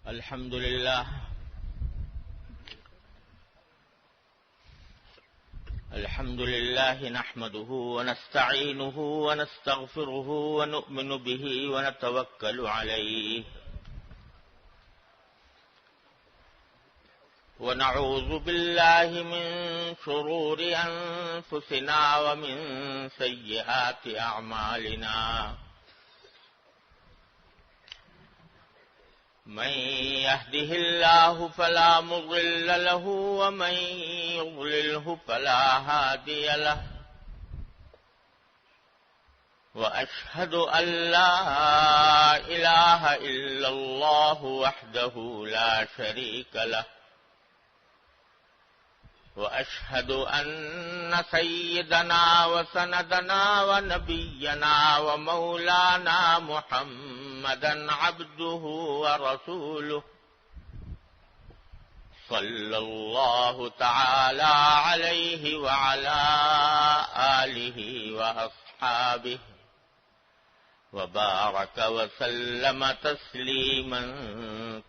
الحمد لله نحمده ونستعينه ونستغفره ونؤمن به ونتوكل عليه ونعوذ بالله من شرور أنفسنا ومن سيئات أعمالنا من يهده الله فلا مضل له ومن يضلله فلا هادي له وأشهد أن لا إله إلا الله وحده لا شريك له وأشهد أن سيدنا وسندنا ونبينا ومولانا محمدا عبده ورسوله صلى الله تعالى عليه وعلى آله وأصحابه وبارك وسلم تسليما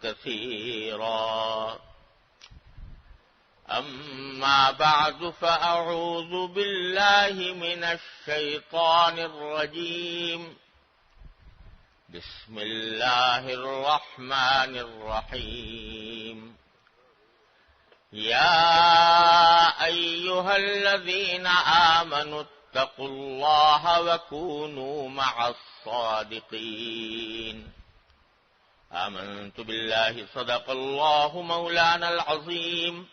كثيرا. أما بعد فأعوذ بالله من الشيطان الرجيم. بسم الله الرحمن الرحيم. يا أيها الذين آمنوا اتقوا الله وكونوا مع الصادقين. آمنت بالله صدق الله مولانا العظيم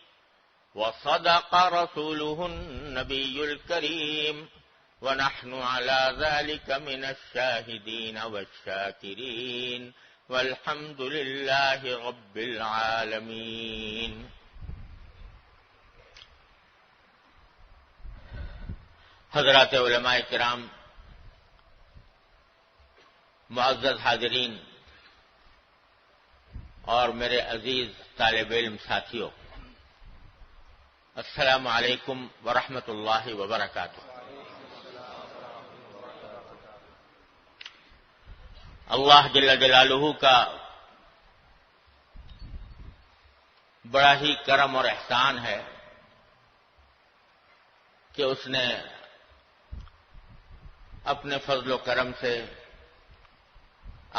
وصدق رسوله النبي الكريم ونحن على ذلك من الشاهدين والشاكرين والحمد لله رب العالمين. حضرات علماء کرام، معزز حاضرین اور میرے عزیز طالب علم ساتھیوں، السلام علیکم ورحمۃ اللہ وبرکاتہ. اللہ جل جلالہ کا بڑا ہی کرم اور احسان ہے کہ اس نے اپنے فضل و کرم سے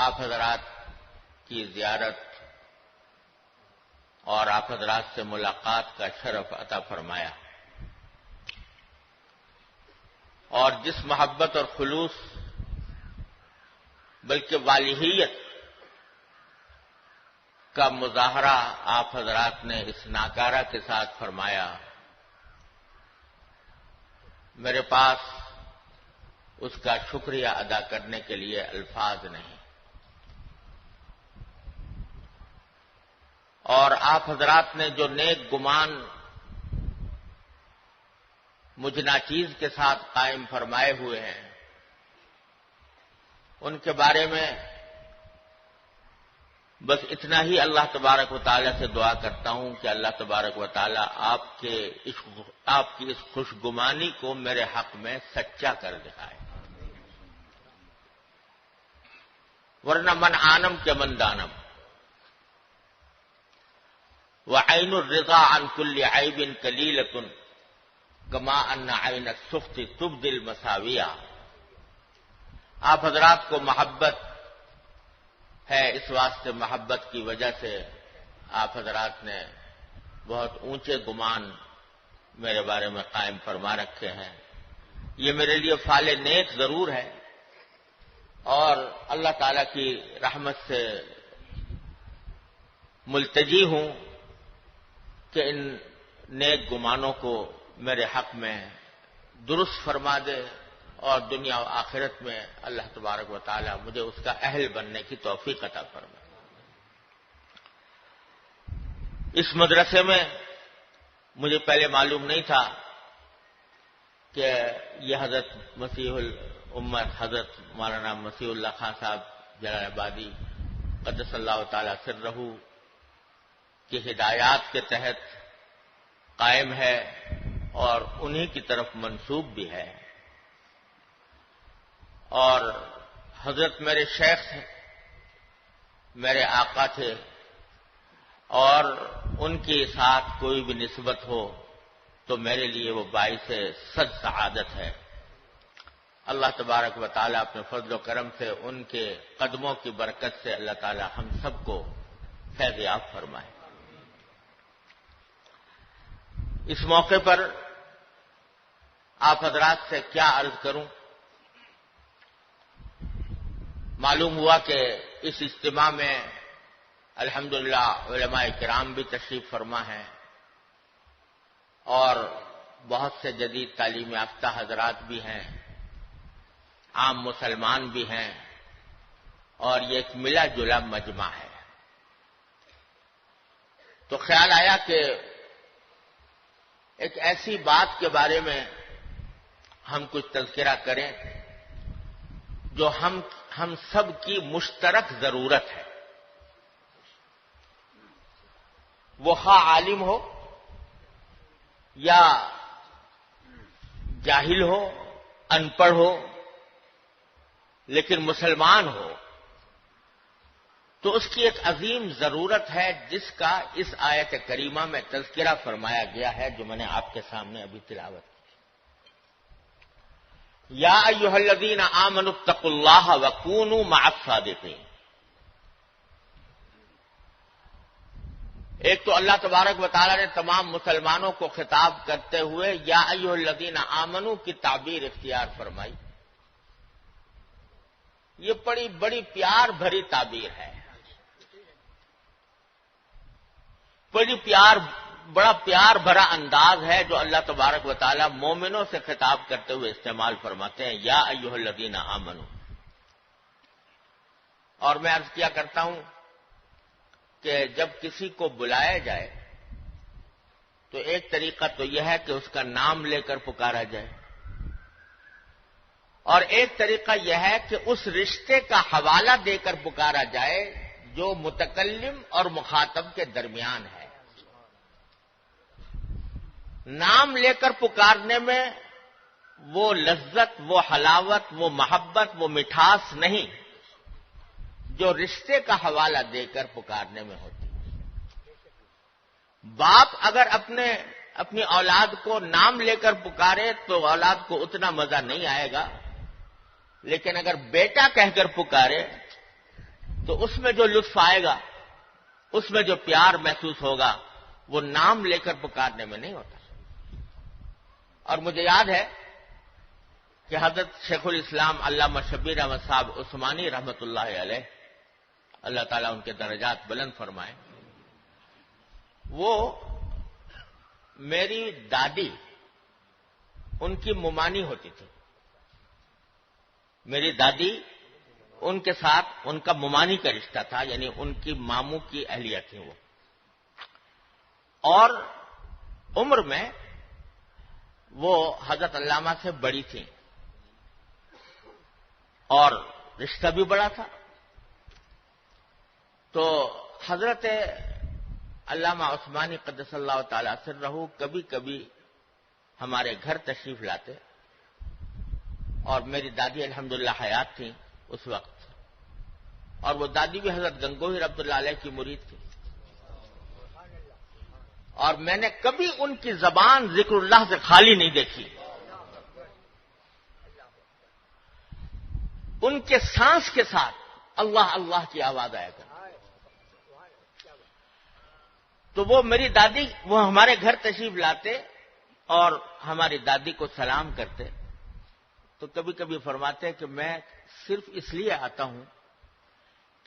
آپ حضرات کی زیارت اور آپ حضرات سے ملاقات کا شرف عطا فرمایا، اور جس محبت اور خلوص بلکہ والہیت کا مظاہرہ آپ حضرات نے اس ناکارہ کے ساتھ فرمایا، میرے پاس اس کا شکریہ ادا کرنے کے لیے الفاظ نہیں. اور آپ حضرات نے جو نیک گمان مجھ ناچیز کے ساتھ قائم فرمائے ہوئے ہیں، ان کے بارے میں بس اتنا ہی اللہ تبارک و تعالی سے دعا کرتا ہوں کہ اللہ تبارک و تعالی آپ کی اس خوشگمانی کو میرے حق میں سچا کر دکھائے، ورنہ من آنم کے من دانم. وعین الرضا عن كل عیب قلیلۃ کما ان عین السخط تبدی المساویہ. آپ حضرات کو محبت ہے، اس واسطے محبت کی وجہ سے آپ حضرات نے بہت اونچے گمان میرے بارے میں قائم فرما رکھے ہیں. یہ میرے لیے فعل نیک ضرور ہے، اور اللہ تعالی کی رحمت سے ملتجی ہوں کہ ان نیک گمانوں کو میرے حق میں درست فرما دے، اور دنیا و آخرت میں اللہ تبارک و تعالی مجھے اس کا اہل بننے کی توفیق عطا فرمائے. اس مدرسے میں مجھے پہلے معلوم نہیں تھا کہ یہ حضرت مسیح الامت حضرت مولانا مسیح اللہ خان صاحب جلال آبادی قدس اللہ تعالی سرہ کی ہدایات کے تحت قائم ہے اور انہی کی طرف منسوب بھی ہے. اور حضرت میرے شیخ تھے، میرے آقا تھے، اور ان کے ساتھ کوئی بھی نسبت ہو تو میرے لیے وہ باعث صد سعادت ہے۔ اللہ تبارک و تعالیٰ اپنے فضل و کرم سے ان کے قدموں کی برکت سے اللہ تعالیٰ ہم سب کو فیض یاب فرمائے۔ اس موقع پر آپ حضرات سے کیا عرض کروں؟ معلوم ہوا کہ اس اجتماع میں الحمدللہ علماء کرام بھی تشریف فرما ہیں اور بہت سے جدید تعلیم یافتہ حضرات بھی ہیں، عام مسلمان بھی ہیں، اور یہ ایک ملا جلا مجمع ہے۔ تو خیال آیا کہ ایک ایسی بات کے بارے میں ہم کچھ تذکرہ کریں جو ہم سب کی مشترک ضرورت ہے، وہ خواہ عالم ہو یا جاہل ہو، ان پڑھ ہو، لیکن مسلمان ہو تو اس کی ایک عظیم ضرورت ہے جس کا اس آیت کریمہ میں تذکرہ فرمایا گیا ہے جو میں نے آپ کے سامنے ابھی تلاوت کی۔ یا ایھا الذین آمنوا اتقوا اللہ وکونوا مع الصادقین۔ ایک تو اللہ تبارک و تعالیٰ نے تمام مسلمانوں کو خطاب کرتے ہوئے یا ایھا الذین آمنوا کی تعبیر اختیار فرمائی۔ یہ بڑی پیار بھری تعبیر ہے، بڑا پیار بھرا انداز ہے جو اللہ تبارک و تعالیٰ مومنوں سے خطاب کرتے ہوئے استعمال فرماتے ہیں، یا ایھا الذین آمنوا۔ اور میں عرض کیا کرتا ہوں کہ جب کسی کو بلایا جائے تو ایک طریقہ تو یہ ہے کہ اس کا نام لے کر پکارا جائے، اور ایک طریقہ یہ ہے کہ اس رشتے کا حوالہ دے کر پکارا جائے جو متکلم اور مخاطب کے درمیان ہے۔ نام لے کر پکارنے میں وہ لذت، وہ حلاوت، وہ محبت، وہ مٹھاس نہیں جو رشتے کا حوالہ دے کر پکارنے میں ہوتی ہے۔ باپ اگر اپنی اولاد کو نام لے کر پکارے تو اولاد کو اتنا مزہ نہیں آئے گا، لیکن اگر بیٹا کہہ کر پکارے تو اس میں جو لطف آئے گا، اس میں جو پیار محسوس ہوگا، وہ نام لے کر پکارنے میں نہیں ہوتا۔ اور مجھے یاد ہے کہ حضرت شیخ الاسلام علامہ شبیر احمد صاحب عثمانی رحمۃ اللہ علیہ، اللہ تعالیٰ ان کے درجات بلند فرمائے، وہ میری دادی ان کی ممانی ہوتی تھی۔ میری دادی ان کے ساتھ ان کا ممانی کا رشتہ تھا، یعنی ان کی ماموں کی اہلیہ تھی وہ، اور عمر میں وہ حضرت علامہ سے بڑی تھی اور رشتہ بھی بڑا تھا۔ تو حضرت علامہ عثمانی قدس اللہ تعالی سرہ کبھی کبھی ہمارے گھر تشریف لاتے، اور میری دادی الحمدللہ حیات تھیں اس وقت، اور وہ دادی بھی حضرت گنگوہی رحمۃ اللہ علیہ کی مرید تھی، اور میں نے کبھی ان کی زبان ذکر اللہ سے خالی نہیں دیکھی۔ ان کے سانس کے ساتھ اللہ اللہ کی آواز آیا کرتی۔ تو وہ میری دادی وہ ہمارے گھر تشریف لاتے اور ہماری دادی کو سلام کرتے، تو کبھی کبھی فرماتے کہ میں صرف اس لیے آتا ہوں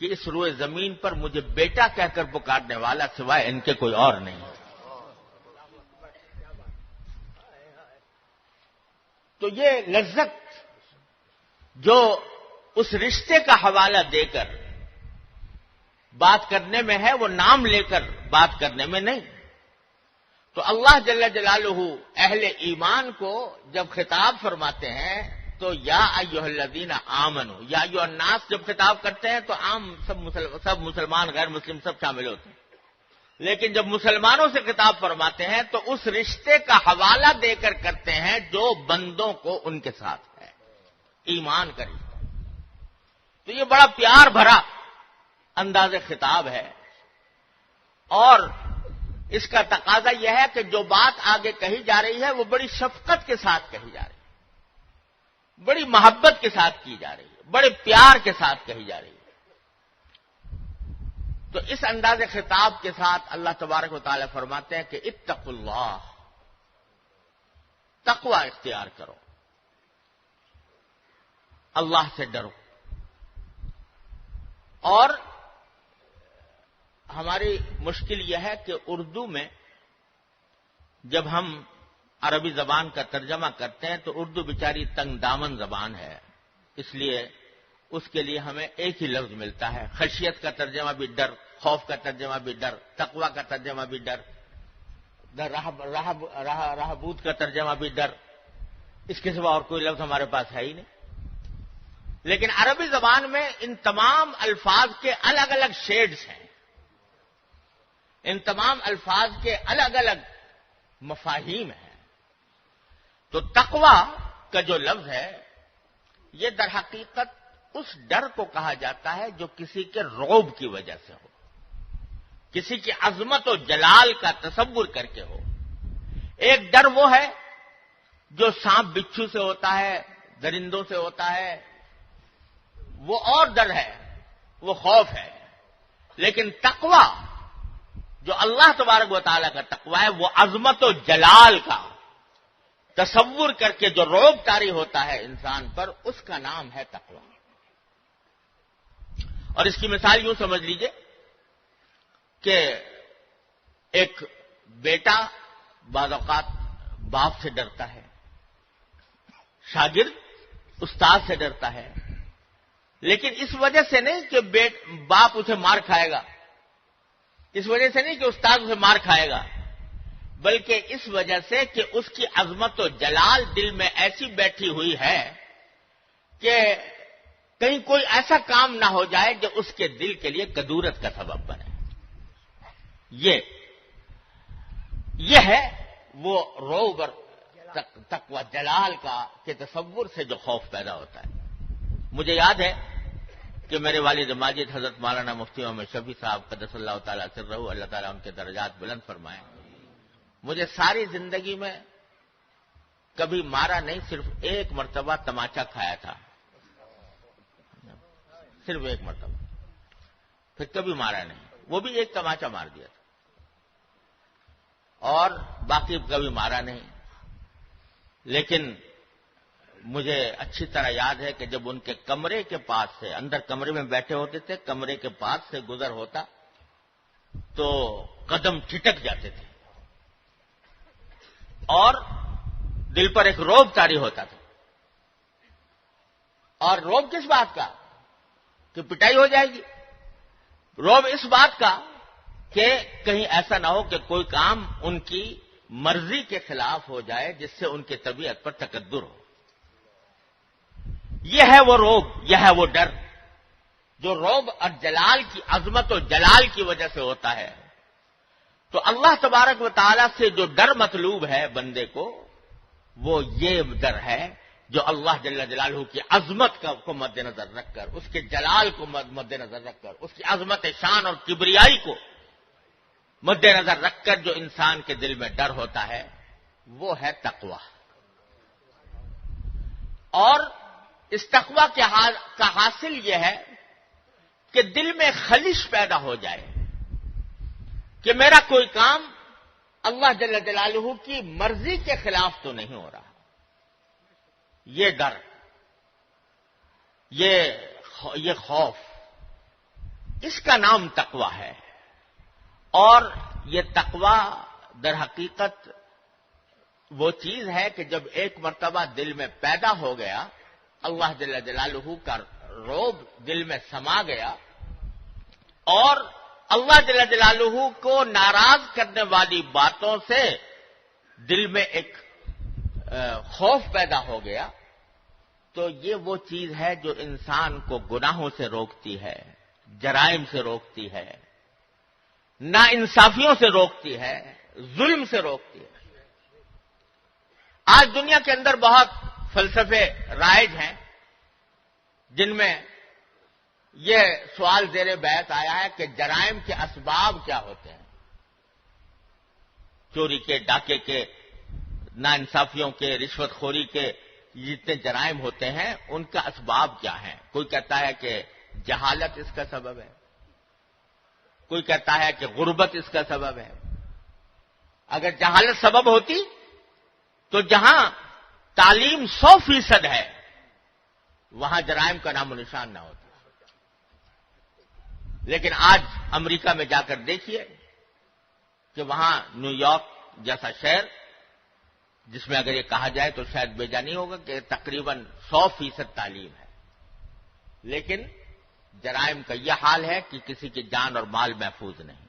کہ اس روئے زمین پر مجھے بیٹا کہہ کر پکارنے والا سوائے ان کے کوئی اور نہیں ہے۔ تو یہ لذت جو اس رشتے کا حوالہ دے کر بات کرنے میں ہے، وہ نام لے کر بات کرنے میں نہیں۔ تو اللہ جل جلالہ اہل ایمان کو جب خطاب فرماتے ہیں تو یا ایھا الذین آمنوا، یا ایھا الناس جب خطاب کرتے ہیں تو عام سب مسلمان غیر مسلم سب شامل ہوتے ہیں، لیکن جب مسلمانوں سے خطاب فرماتے ہیں تو اس رشتے کا حوالہ دے کر کرتے ہیں جو بندوں کو ان کے ساتھ ہے، ایمان کا رشتہ۔ تو یہ بڑا پیار بھرا انداز خطاب ہے، اور اس کا تقاضا یہ ہے کہ جو بات آگے کہی جا رہی ہے وہ بڑی شفقت کے ساتھ کہی جا رہی ہے، بڑی محبت کے ساتھ کی جا رہی ہے، بڑے پیار کے ساتھ کہی جا رہی ہے۔ تو اس انداز خطاب کے ساتھ اللہ تبارک و تعالی فرماتے ہیں کہ اتقوا اللہ، تقوی اختیار کرو، اللہ سے ڈرو۔ اور ہماری مشکل یہ ہے کہ اردو میں جب ہم عربی زبان کا ترجمہ کرتے ہیں تو اردو بیچاری تنگ دامن زبان ہے، اس لیے اس کے لیے ہمیں ایک ہی لفظ ملتا ہے۔ خشیت کا ترجمہ بھی ڈر، خوف کا ترجمہ بھی ڈر، تقوی کا ترجمہ بھی ڈر، رہبوت کا ترجمہ بھی ڈر، اس کے سوا اور کوئی لفظ ہمارے پاس ہے ہی نہیں۔ لیکن عربی زبان میں ان تمام الفاظ کے الگ الگ شیڈز ہیں، ان تمام الفاظ کے الگ الگ مفاہیم ہیں۔ تو تقوی کا جو لفظ ہے یہ در حقیقت اس ڈر کو کہا جاتا ہے جو کسی کے رعب کی وجہ سے ہو، کسی کی عظمت و جلال کا تصور کر کے ہو۔ ایک ڈر وہ ہے جو سانپ بچھو سے ہوتا ہے، درندوں سے ہوتا ہے، وہ اور ڈر ہے، وہ خوف ہے۔ لیکن تقوی جو اللہ تبارک و تعالیٰ کا تقوی ہے وہ عظمت و جلال کا تصور کر کے جو رعب طاری ہوتا ہے انسان پر، اس کا نام ہے تقوی۔ اور اس کی مثال یوں سمجھ لیجئے کہ ایک بیٹا بعض اوقات باپ سے ڈرتا ہے، شاگرد استاد سے ڈرتا ہے، لیکن اس وجہ سے نہیں کہ باپ اسے مار کھائے گا، اس وجہ سے نہیں کہ استاد اسے مار کھائے گا، بلکہ اس وجہ سے کہ اس کی عظمت و جلال دل میں ایسی بیٹھی ہوئی ہے کہ کہیں کوئی ایسا کام نہ ہو جائے جو اس کے دل کے لیے کدورت کا سبب بنے۔ یہ ہے وہ رعب اور تقوی جلال کا کہ تصور سے جو خوف پیدا ہوتا ہے۔ مجھے یاد ہے کہ میرے والد ماجد حضرت مولانا مفتی محمد شفیع صاحب قدس اللہ تعالیٰ سرہ، اللہ تعالیٰ ان کے درجات بلند فرمائیں، مجھے ساری زندگی میں کبھی مارا نہیں، صرف ایک مرتبہ تماچا کھایا تھا، صرف ایک مرتبہ، پھر کبھی مارا نہیں، وہ بھی ایک تماچا مار دیا تھا، اور باقی کبھی مارا نہیں۔ لیکن مجھے اچھی طرح یاد ہے کہ جب ان کے کمرے کے پاس سے، اندر کمرے میں بیٹھے ہوتے تھے، کمرے کے پاس سے گزر ہوتا تو قدم ٹھٹک جاتے تھے اور دل پر ایک رعب طاری ہوتا تھا۔ اور رعب کس بات کا؟ کہ پٹائی ہو جائے گی۔ رعب اس بات کا کہ کہیں ایسا نہ ہو کہ کوئی کام ان کی مرضی کے خلاف ہو جائے جس سے ان کی طبیعت پر تکدر ہو۔ یہ ہے وہ رعب، یہ ہے وہ ڈر جو رعب اور جلال کی عظمت و جلال کی وجہ سے ہوتا ہے۔ تو اللہ تبارک و تعالیٰ سے جو ڈر مطلوب ہے بندے کو، وہ یہ ڈر ہے جو اللہ جل جلالہ کی عظمت کو مد نظر رکھ کر، اس کے جلال کو مد نظر رکھ کر، اس کی عظمت شان اور کبریائی کو مد نظر رکھ کر جو انسان کے دل میں ڈر ہوتا ہے وہ ہے تقوی۔ اور اس تقوی کا حاصل یہ ہے کہ دل میں خلش پیدا ہو جائے کہ میرا کوئی کام اللہ جل جلالہ کی مرضی کے خلاف تو نہیں ہو رہا۔ یہ ڈر، یہ خوف، اس کا نام تقوی ہے۔ اور یہ تقوی در حقیقت وہ چیز ہے کہ جب ایک مرتبہ دل میں پیدا ہو گیا، اللہ جل جلالہ کا رعب دل میں سما گیا، اور اللہ جل جلالہ کو ناراض کرنے والی باتوں سے دل میں ایک خوف پیدا ہو گیا، تو یہ وہ چیز ہے جو انسان کو گناہوں سے روکتی ہے، جرائم سے روکتی ہے، ناانصافیوں سے روکتی ہے، ظلم سے روکتی ہے۔ آج دنیا کے اندر بہت فلسفے رائج ہیں جن میں یہ سوال زیر بحث آیا ہے کہ جرائم کے اسباب کیا ہوتے ہیں۔ چوری کے، ڈاکے کے، ناانصافیوں کے، رشوت خوری کے جتنے جرائم ہوتے ہیں ان کا اسباب کیا ہیں؟ کوئی کہتا ہے کہ جہالت اس کا سبب ہے، کوئی کہتا ہے کہ غربت اس کا سبب ہے۔ اگر جہالت سبب ہوتی تو جہاں تعلیم 100% ہے وہاں جرائم کا نام و نشان نہ ہوتا۔ لیکن آج امریکہ میں جا کر دیکھیے کہ وہاں نیو یارک جیسا شہر، جس میں اگر یہ کہا جائے تو شاید بیجا نہیں ہوگا کہ تقریباً 100% تعلیم ہے، لیکن جرائم کا یہ حال ہے کہ کسی کی جان اور مال محفوظ نہیں۔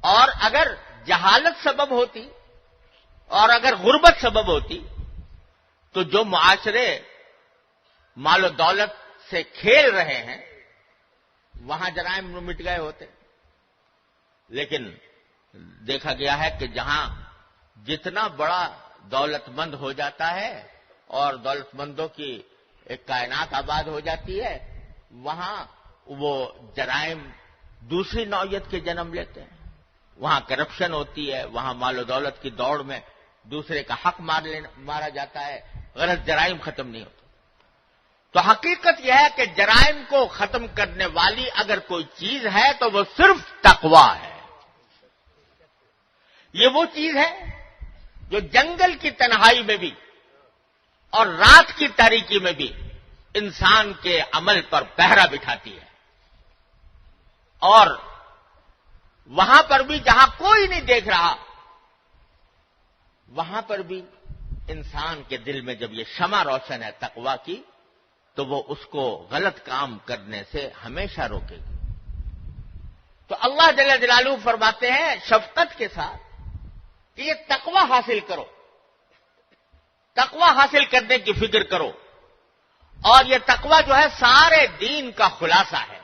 اور اگر جہالت سبب ہوتی اور اگر غربت سبب ہوتی تو جو معاشرے مال و دولت سے کھیل رہے ہیں وہاں جرائم مٹ گئے ہوتے۔ لیکن دیکھا گیا ہے کہ جہاں جتنا بڑا دولت مند ہو جاتا ہے اور دولت مندوں کی ایک کائنات آباد ہو جاتی ہے، وہاں وہ جرائم دوسری نوعیت کے جنم لیتے ہیں۔ وہاں کرپشن ہوتی ہے، وہاں مال و دولت کی دوڑ میں دوسرے کا حق مارا جاتا ہے، غلط جرائم ختم نہیں ہوتے۔ تو حقیقت یہ ہے کہ جرائم کو ختم کرنے والی اگر کوئی چیز ہے تو وہ صرف تقویٰ ہے۔ یہ وہ چیز ہے جو جنگل کی تنہائی میں بھی اور رات کی تاریکی میں بھی انسان کے عمل پر پہرا بٹھاتی ہے، اور وہاں پر بھی جہاں کوئی نہیں دیکھ رہا وہاں پر بھی انسان کے دل میں جب یہ شمع روشن ہے تقویٰ کی تو وہ اس کو غلط کام کرنے سے ہمیشہ روکے گی۔ تو اللہ جل جلالہ فرماتے ہیں شفقت کے ساتھ کہ یہ تقویٰ حاصل کرو، تقویٰ حاصل کرنے کی فکر کرو، اور یہ تقویٰ جو ہے سارے دین کا خلاصہ ہے،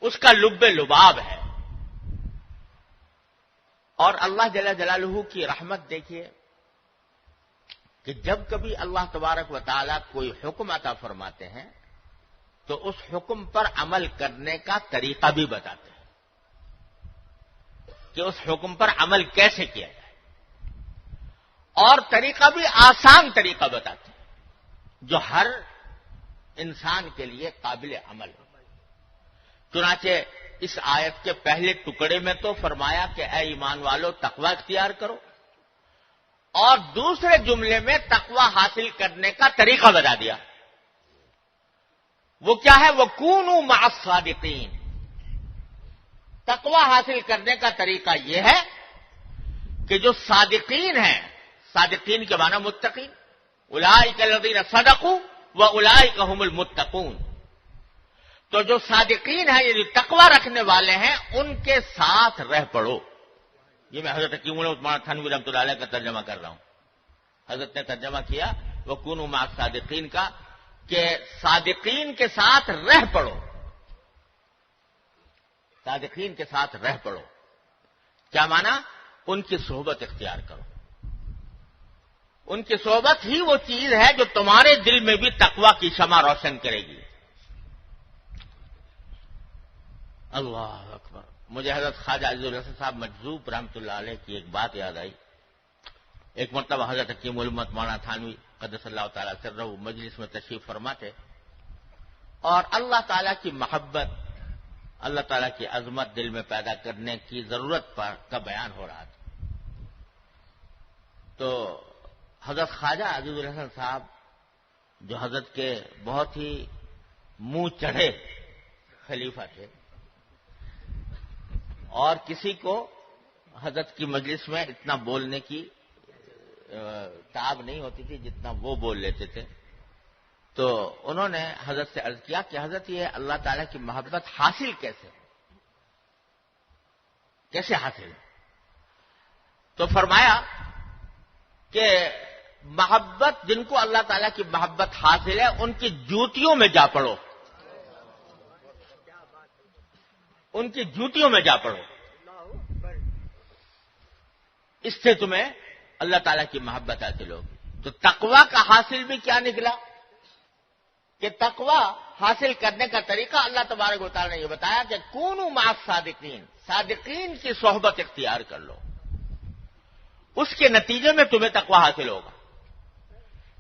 اس کا لب لباب ہے۔ اور اللہ جل جلالہ کی رحمت دیکھیے کہ جب کبھی اللہ تبارک و تعالی کوئی حکم عطا فرماتے ہیں تو اس حکم پر عمل کرنے کا طریقہ بھی بتاتے ہیں کہ اس حکم پر عمل کیسے کیا جائے، اور طریقہ بھی آسان طریقہ بتاتے ہیں جو ہر انسان کے لیے قابل عمل ہو۔ چنانچہ اس آیت کے پہلے ٹکڑے میں تو فرمایا کہ اے ایمان والو تقویٰ اختیار کرو، اور دوسرے جملے میں تقویٰ حاصل کرنے کا طریقہ بتا دیا۔ وہ کیا ہے؟ وہ کونوا مع الصادقین۔ تقویٰ حاصل کرنے کا طریقہ یہ ہے کہ جو صادقین ہیں، صادقین کے معنی متقین، اولئک الذین صدقوا واولئک هم المتقون، تو جو صادقین ہیں یعنی تقویٰ رکھنے والے ہیں ان کے ساتھ رہ پڑو۔ یہ میں حضرت حکیم عثمان تھانوی رحمۃ اللہ علیہ کا ترجمہ کر رہا ہوں۔ حضرت نے ترجمہ کیا وَكُونُوا مَعَ الصَّادِقِينَ کا کہ صادقین کے ساتھ رہ پڑو، صادقین کے ساتھ رہ پڑو۔ کیا معنی؟ ان کی صحبت اختیار کرو۔ ان کی صحبت ہی وہ چیز ہے جو تمہارے دل میں بھی تقویٰ کی شمع روشن کرے گی۔ اللہ اکبر۔ مجھے حضرت خواجہ عزیز الحسن صاحب مجذوب رحمۃ اللہ علیہ کی ایک بات یاد آئی۔ ایک مرتبہ حضرت حکیم الامت مولانا تھانوی قدس اللہ تعالیٰ سرہ مجلس میں تشریف فرما تھے، اور اللہ تعالیٰ کی محبت، اللہ تعالیٰ کی عظمت دل میں پیدا کرنے کی ضرورت کا بیان ہو رہا تھا۔ تو حضرت خواجہ عزیز الحسن صاحب جو حضرت کے بہت ہی منہ چڑھے خلیفہ تھے، اور کسی کو حضرت کی مجلس میں اتنا بولنے کی تاب نہیں ہوتی تھی جتنا وہ بول لیتے تھے، تو انہوں نے حضرت سے عرض کیا کہ حضرت یہ اللہ تعالیٰ کی محبت حاصل کیسے حاصل؟ تو فرمایا کہ محبت، جن کو اللہ تعالیٰ کی محبت حاصل ہے ان کی جوتیوں میں جا پڑو، ان کی جوتیوں میں جا پڑو، اس سے تمہیں اللہ تعالیٰ کی محبت حاصل ہوگی۔ تو تقویٰ کا حاصل بھی کیا نکلا کہ تقویٰ حاصل کرنے کا طریقہ اللہ تبارک و تعالی نے یہ بتایا کہ کونوا مع الصادقین، صادقین کی صحبت اختیار کر لو، اس کے نتیجے میں تمہیں تقوی حاصل ہوگا۔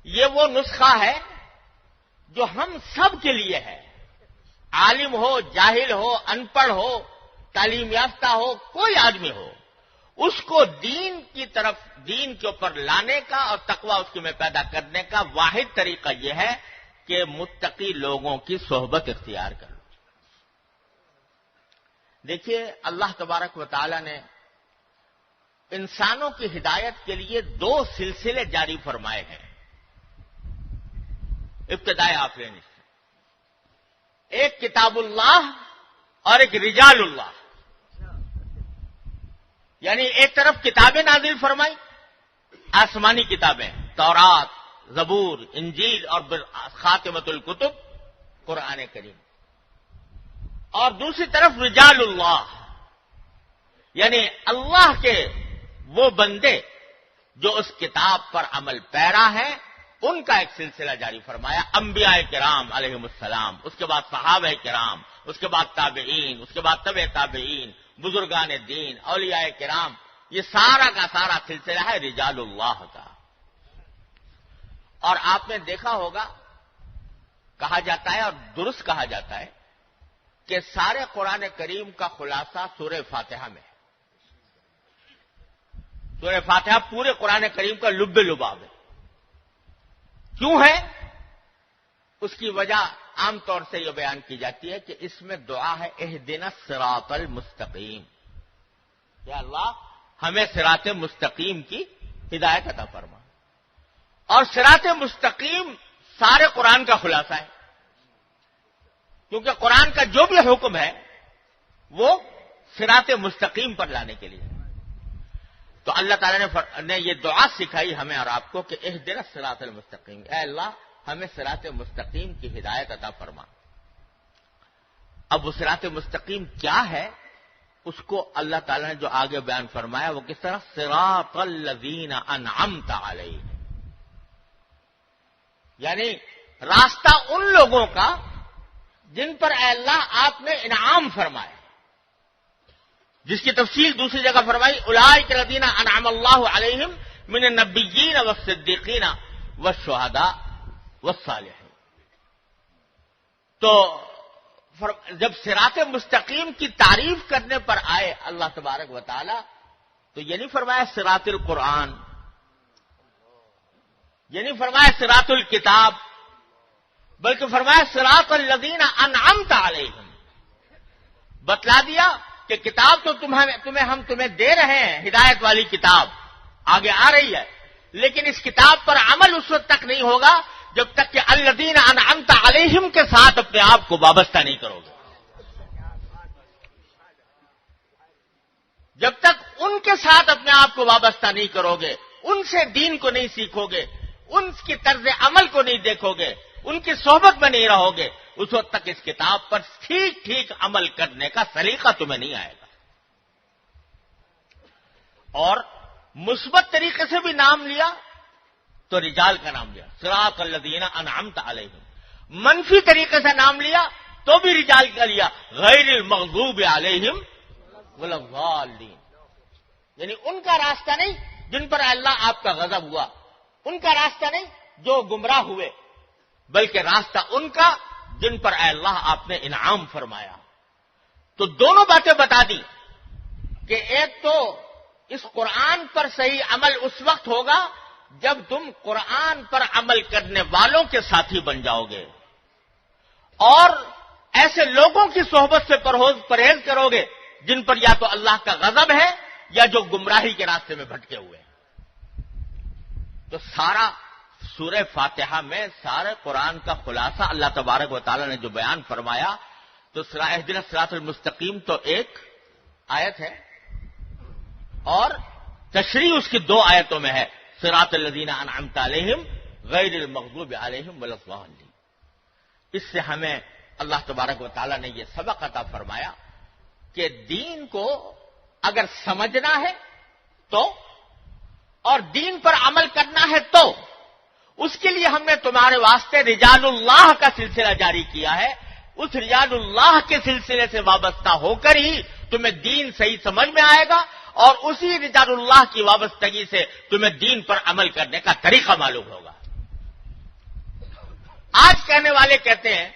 یہ وہ نسخہ ہے جو ہم سب کے لیے ہے، عالم ہو، جاہل ہو، ان پڑھ ہو، تعلیم یافتہ ہو، کوئی آدمی ہو، اس کو دین کی طرف، دین کے اوپر لانے کا اور تقوی اس کے میں پیدا کرنے کا واحد طریقہ یہ ہے کہ متقی لوگوں کی صحبت اختیار کر لو۔ دیکھیے اللہ تبارک و تعالی نے انسانوں کی ہدایت کے لیے 2 سلسلے جاری فرمائے ہیں ابتدائی آفرین سے، ایک کتاب اللہ اور ایک رجال اللہ، یعنی ایک طرف کتابیں نازل فرمائی، آسمانی کتابیں، تورات، زبور، انجیل اور خاتمۃ الکتب قرآن کریم، اور دوسری طرف رجال اللہ، یعنی اللہ کے وہ بندے جو اس کتاب پر عمل پیرا ہیں، ان کا ایک سلسلہ جاری فرمایا، انبیاء کرام علیہم السلام، اس کے بعد صحابہ کرام، اس کے بعد تابعین، اس کے بعد تبع تابعین، بزرگان دین، اولیاء کرام، یہ سارا کا سارا سلسلہ ہے رجال اللہ کا۔ اور آپ نے دیکھا ہوگا، کہا جاتا ہے اور درست کہا جاتا ہے کہ سارے قرآن کریم کا خلاصہ سورہ فاتحہ میں ہے۔ سورہ فاتحہ پورے قرآن کریم کا لب لباب ہے۔ کیوں ہے؟ اس کی وجہ عام طور سے یہ بیان کی جاتی ہے کہ اس میں دعا ہے اہدنا الصراط المستقیم، یا اللہ ہمیں صراط مستقیم کی ہدایت عطا فرما۔ اور صراط مستقیم سارے قرآن کا خلاصہ ہے، کیونکہ قرآن کا جو بھی حکم ہے وہ صراط مستقیم پر لانے کے لیے۔ تو اللہ تعالیٰ نے یہ دعا سکھائی ہمیں اور آپ کو کہ اہدنا الصراط المستقیم، اے اللہ ہمیں صراط مستقیم کی ہدایت عطا فرما۔ اب وہ صراط مستقیم کیا ہے، اس کو اللہ تعالیٰ نے جو آگے بیان فرمایا وہ کس طرح، صراط الذین انعمت علیہم، یعنی راستہ ان لوگوں کا جن پر اے اللہ آپ نے انعام فرمایا، جس کی تفصیل دوسری جگہ فرمائی، اولئک الذین انعم اللہ علیہم من النبیین والصدیقین والشہداء والصالحین۔ تو جب صراط مستقیم کی تعریف کرنے پر آئے اللہ تبارک و تعالی، تو یہ نہیں فرمایا صراط القرآن، یہ نہیں فرمایا صراط الکتاب، بلکہ فرمایا صراط الذین انعمت علیہم۔ بتلا دیا کہ کتاب تو ہم تمہیں دے رہے ہیں، ہدایت والی کتاب آگے آ رہی ہے، لیکن اس کتاب پر عمل اس وقت تک نہیں ہوگا جب تک کہ الذین انعمت علیہم کے ساتھ اپنے آپ کو وابستہ نہیں کرو گے، جب تک ان کے ساتھ اپنے آپ کو وابستہ نہیں کرو گے، ان سے دین کو نہیں سیکھو گے، ان کی طرز عمل کو نہیں دیکھو گے، ان کی صحبت میں نہیں رہو گے، اس وقت تک اس کتاب پر ٹھیک ٹھیک عمل کرنے کا سلیقہ تمہیں نہیں آئے گا۔ اور مثبت طریقے سے بھی نام لیا تو رجال کا نام لیا، صراط الذین انعمت علیہم، منفی طریقے سے نام لیا تو بھی رجال کا لیا، غیر المغضوب علیہم ولا الضالین، یعنی ان کا راستہ نہیں جن پر اللہ آپ کا غضب ہوا، ان کا راستہ نہیں جو گمراہ ہوئے، بلکہ راستہ ان کا جن پر اے اللہ آپ نے انعام فرمایا۔ تو دونوں باتیں بتا دی کہ ایک تو اس قرآن پر صحیح عمل اس وقت ہوگا جب تم قرآن پر عمل کرنے والوں کے ساتھی بن جاؤ گے، اور ایسے لوگوں کی صحبت سے پرہیز کرو گے جن پر یا تو اللہ کا غضب ہے یا جو گمراہی کے راستے میں بھٹکے ہوئے ہیں۔ تو سارا سورہ فاتحہ میں سارے قرآن کا خلاصہ اللہ تبارک و تعالی نے جو بیان فرمایا، تو اہدنا الصراط المستقیم تو ایک آیت ہے، اور تشریح اس کی 2 آیتوں میں ہے، صراط الذین انعمت علیہم غیر المغضوب علیہم ولا الضالین۔ اس سے ہمیں اللہ تبارک و تعالی نے یہ سبق عطا فرمایا کہ دین کو اگر سمجھنا ہے تو، اور دین پر عمل کرنا ہے تو، اس کے لیے ہم نے تمہارے واسطے رجال اللہ کا سلسلہ جاری کیا ہے. اس رجال اللہ کے سلسلے سے وابستہ ہو کر ہی تمہیں دین صحیح سمجھ میں آئے گا اور اسی رجال اللہ کی وابستگی سے تمہیں دین پر عمل کرنے کا طریقہ معلوم ہوگا. آج کہنے والے کہتے ہیں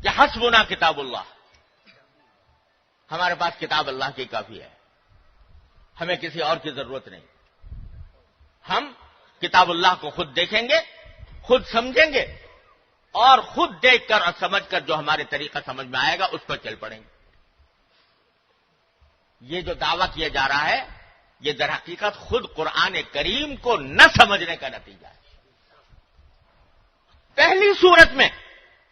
کہ حسبنا کتاب اللہ، ہمارے پاس کتاب اللہ کی کافی ہے، ہمیں کسی اور کی ضرورت نہیں. ہم کتاب اللہ کو خود دیکھیں گے، خود سمجھیں گے اور خود دیکھ کر اور سمجھ کر جو ہمارے طریقہ سمجھ میں آئے گا اس پر چل پڑیں گے. یہ جو دعویٰ کیا جا رہا ہے یہ در حقیقت خود قرآن کریم کو نہ سمجھنے کا نتیجہ ہے. پہلی سورت میں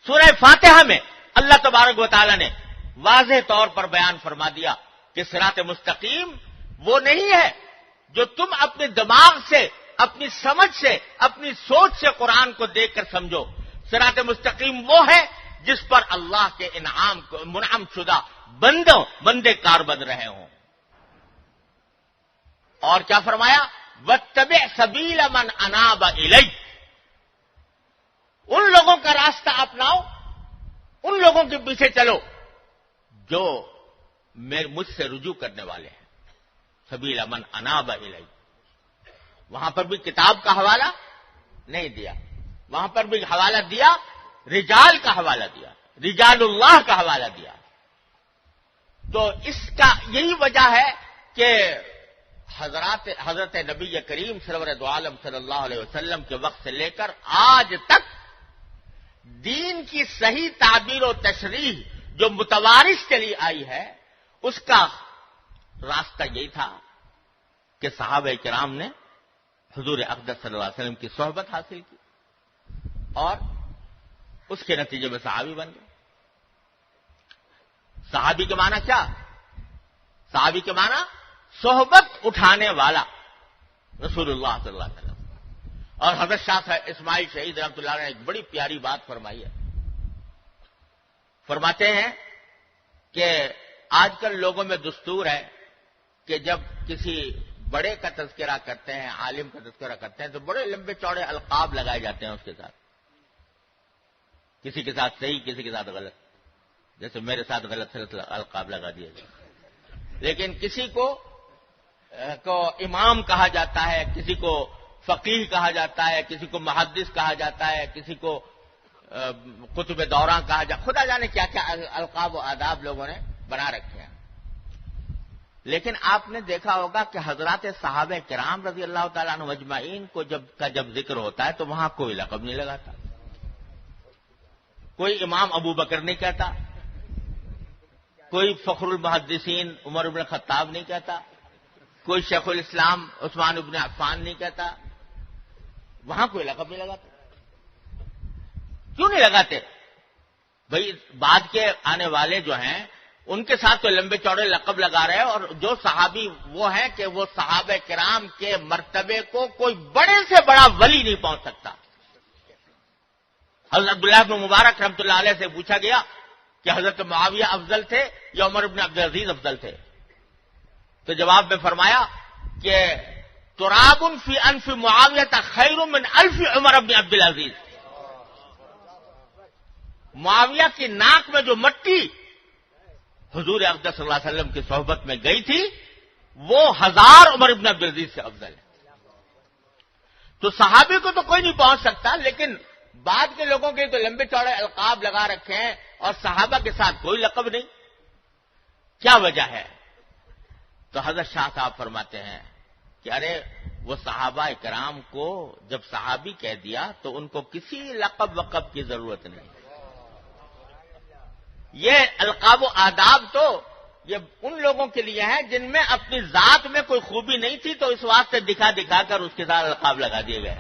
سورہ فاتحہ میں اللہ تبارک و تعالی نے واضح طور پر بیان فرما دیا کہ صراط مستقیم وہ نہیں ہے جو تم اپنے دماغ سے، اپنی سمجھ سے، اپنی سوچ سے قرآن کو دیکھ کر سمجھو. صراط مستقیم وہ ہے جس پر اللہ کے انعام کو منعم شدہ بندے کار بن رہے ہوں. اور کیا فرمایا؟ واتبع سبیل من اناب الی، ان لوگوں کا راستہ اپناؤ، ان لوگوں کے پیچھے چلو جو مجھ سے رجوع کرنے والے ہیں. سبیل من اناب الی، وہاں پر بھی کتاب کا حوالہ نہیں دیا، وہاں پر بھی حوالہ دیا رجال کا حوالہ دیا، رجال اللہ کا حوالہ دیا. تو اس کا یہی وجہ ہے کہ حضرت نبی کریم سرور دو عالم صلی اللہ علیہ وسلم کے وقت سے لے کر آج تک دین کی صحیح تعبیر و تشریح جو متوارث چلی آئی ہے اس کا راستہ یہی تھا کہ صحابہ کرام نے حضور اقدس صلی اللہ علیہ وسلم کی صحبت حاصل کی اور اس کے نتیجے میں صحابی بن گئے. صحابی کے معنی کیا؟ صحابی کے معنی صحبت اٹھانے والا رسول اللہ صلی اللہ علیہ وسلم. اور حضرت شاہ اسماعیل شہید رحمۃ اللہ نے ایک بڑی پیاری بات فرمائی ہے. فرماتے ہیں کہ آج کل لوگوں میں دستور ہے کہ جب کسی بڑے کا تذکرہ کرتے ہیں، عالم کا تذکرہ کرتے ہیں تو بڑے لمبے چوڑے القاب لگائے جاتے ہیں اس کے ساتھ، کسی کے ساتھ صحیح کسی کے ساتھ غلط. جیسے میرے ساتھ غلط القاب لگا دیے گئے. لیکن کسی کو امام کہا جاتا ہے، کسی کو فقیہ کہا جاتا ہے، کسی کو محدث کہا جاتا ہے، کسی کو قطب دوراں کہا جاتا ہے. خدا جانے کیا کیا القاب و آداب لوگوں نے بنا رکھے ہیں. لیکن آپ نے دیکھا ہوگا کہ حضرات صحابہ کرام رضی اللہ تعالیٰ عنہ اجمعین کو جب ذکر ہوتا ہے تو وہاں کوئی لقب نہیں لگاتا. کوئی امام ابو بکر نہیں کہتا، کوئی فخر المحدثین عمر بن خطاب نہیں کہتا، کوئی شیخ الاسلام عثمان بن عفان نہیں کہتا. وہاں کوئی لقب نہیں لگاتا. کیوں نہیں لگاتے؟ بھئی بعد کے آنے والے جو ہیں ان کے ساتھ تو لمبے چوڑے لقب لگا رہے ہیں، اور جو صحابی وہ ہیں کہ وہ صحابہ کرام کے مرتبے کو کوئی بڑے سے بڑا ولی نہیں پہنچ سکتا. حضرت عبداللہ بن مبارک رحمۃ اللہ علیہ سے پوچھا گیا کہ حضرت معاویہ افضل تھے یا عمر بن عبدالعزیز افضل تھے؟ تو جواب میں فرمایا کہ تراب فی انف معاویہ خیر من الف عمر بن عبدالعزیز. معاویہ کی ناک میں جو مٹی حضور اقدس صلی اللہ علیہ وسلم کی صحبت میں گئی تھی وہ 1000 عمر بن عبدالعزیز سے افضل ہے. تو صحابی کو تو کوئی نہیں پہنچ سکتا، لیکن بعد کے لوگوں کے تو لمبے چوڑے القاب لگا رکھے ہیں اور صحابہ کے ساتھ کوئی لقب نہیں. کیا وجہ ہے؟ تو حضرت شاہ صاحب فرماتے ہیں کہ ارے وہ صحابہ کرام کو جب صحابی کہہ دیا تو ان کو کسی لقب وقب کی ضرورت نہیں. یہ القاب و آداب تو یہ ان لوگوں کے لیے ہیں جن میں اپنی ذات میں کوئی خوبی نہیں تھی تو اس واسطے دکھا دکھا کر اس کے ساتھ القاب لگا دیے گئے.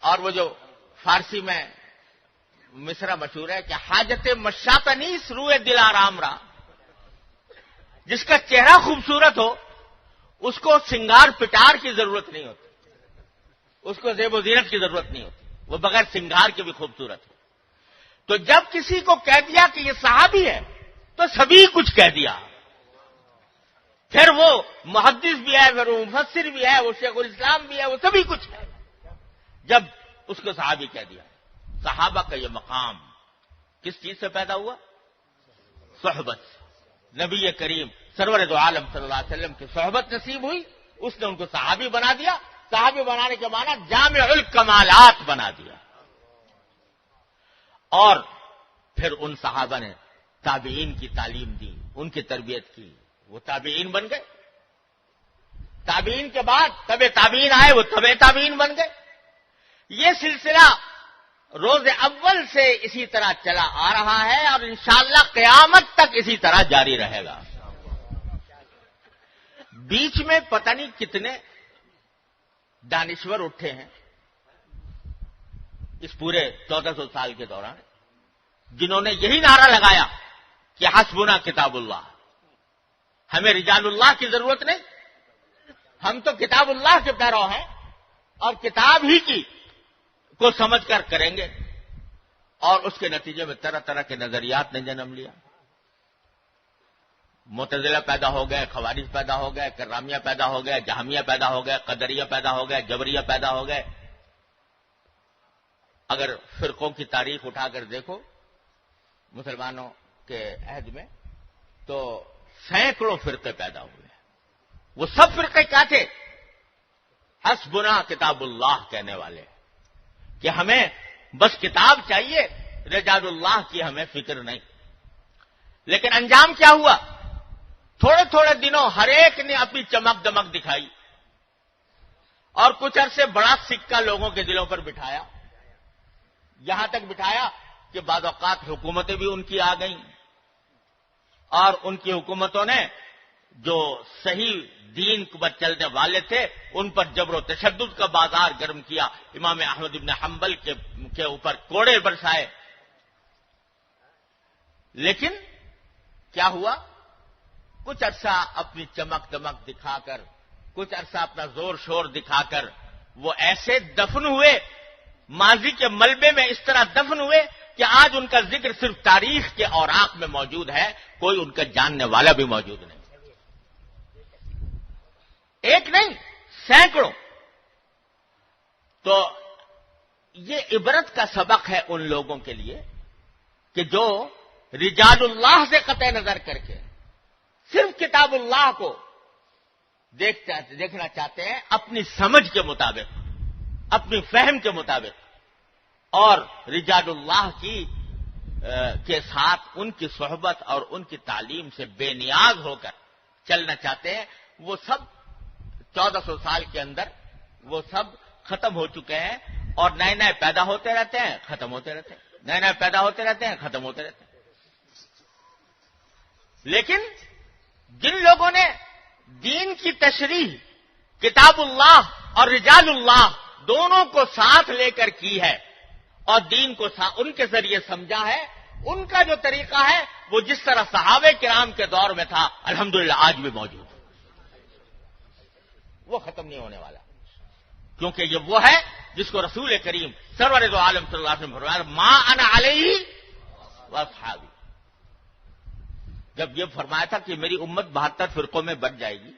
اور وہ جو فارسی میں مصرع مشہور ہے کہ حاجت مشاطنیس روئے دل آرام را، جس کا چہرہ خوبصورت ہو اس کو سنگار پٹار کی ضرورت نہیں ہوتی، اس کو زیب و زینت کی ضرورت نہیں ہوتی، وہ بغیر سنگار کے بھی خوبصورت ہو. تو جب کسی کو کہہ دیا کہ یہ صحابی ہے تو سبھی کچھ کہہ دیا. پھر وہ محدث بھی ہے، پھر وہ مفسر بھی ہے، وہ شیخ الاسلام بھی ہے، وہ سبھی کچھ ہے. جب اس کو صحابی کہہ دیا. صحابہ کا یہ مقام کس چیز سے پیدا ہوا؟ صحبت سے. نبی کریم سرور دو عالم صلی اللہ علیہ وسلم کی صحبت نصیب ہوئی، اس نے ان کو صحابی بنا دیا. صحابی بنانے کے معنی جامع الکمالات بنا دیا. اور پھر ان صحابہ نے تابعین کی تعلیم دی، ان کی تربیت کی، وہ تابعین بن گئے. تابعین کے بعد تبع تابعین آئے، وہ تبع تابعین بن گئے. یہ سلسلہ روز اول سے اسی طرح چلا آ رہا ہے اور انشاءاللہ قیامت تک اسی طرح جاری رہے گا. بیچ میں پتہ نہیں کتنے دانشور اٹھے ہیں اس پورے 1400 سال کے دوران، جنہوں نے یہی نعرہ لگایا کہ حسبنا کتاب اللہ، ہمیں رجال اللہ کی ضرورت نہیں، ہم تو کتاب اللہ کے پیرو ہیں اور کتاب ہی کی کو سمجھ کر کریں گے. اور اس کے نتیجے میں طرح طرح کے نظریات نے جنم لیا. معتزلہ پیدا ہو گئے، خوارج پیدا ہو گئے، کرامیہ پیدا ہو گئے، جہمیہ پیدا ہو گئے، قدریہ پیدا ہو گئے، جبریہ پیدا ہو گئے. اگر فرقوں کی تاریخ اٹھا کر دیکھو مسلمانوں کے عہد میں تو سینکڑوں فرقے پیدا ہوئے. وہ سب فرقے کیا تھے؟ حسبنا کتاب اللہ کہنے والے، کہ ہمیں بس کتاب چاہیے، رجال اللہ کی ہمیں فکر نہیں. لیکن انجام کیا ہوا؟ تھوڑے تھوڑے دنوں ہر ایک نے اپنی چمک دمک دکھائی اور کچھ عرصے بڑا سکہ لوگوں کے دلوں پر بٹھایا، یہاں تک بٹھایا کہ بعض اوقات حکومتیں بھی ان کی آ گئیں اور ان کی حکومتوں نے جو صحیح دین پر چلنے والے تھے ان پر جبر و تشدد کا بازار گرم کیا. امام احمد بن حنبل کے اوپر کوڑے برسائے. لیکن کیا ہوا؟ کچھ عرصہ اپنی چمک دمک دکھا کر، کچھ عرصہ اپنا زور شور دکھا کر وہ ایسے دفن ہوئے، ماضی کے ملبے میں اس طرح دفن ہوئے کہ آج ان کا ذکر صرف تاریخ کے اوراق میں موجود ہے، کوئی ان کا جاننے والا بھی موجود نہیں. ایک نہیں، سینکڑوں. تو یہ عبرت کا سبق ہے ان لوگوں کے لیے کہ جو رجال اللہ سے قطع نظر کر کے صرف کتاب اللہ کو دیکھنا چاہتے ہیں اپنی سمجھ کے مطابق، اپنی فہم کے مطابق، اور رجال اللہ کے ساتھ ان کی صحبت اور ان کی تعلیم سے بے نیاز ہو کر چلنا چاہتے ہیں. وہ سب 1400 سال کے اندر وہ سب ختم ہو چکے ہیں اور نئے نئے پیدا ہوتے رہتے ہیں، ختم ہوتے رہتے ہیں، نئے نئے پیدا ہوتے رہتے ہیں، ختم ہوتے رہتے ہیں. لیکن جن لوگوں نے دین کی تشریح کتاب اللہ اور رجال اللہ دونوں کو ساتھ لے کر کی ہے اور دین کو ان کے ذریعے سمجھا ہے، ان کا جو طریقہ ہے وہ جس طرح صحابہ کرام کے دور میں تھا الحمدللہ آج بھی موجود ہے. وہ ختم نہیں ہونے والا، کیونکہ یہ وہ ہے جس کو رسول کریم سرور دو عالم صلی اللہ علیہ وسلم فرمایا ما انا علیہ واصحابی. جب یہ فرمایا تھا کہ میری امت 72 فرقوں میں بٹ جائے گی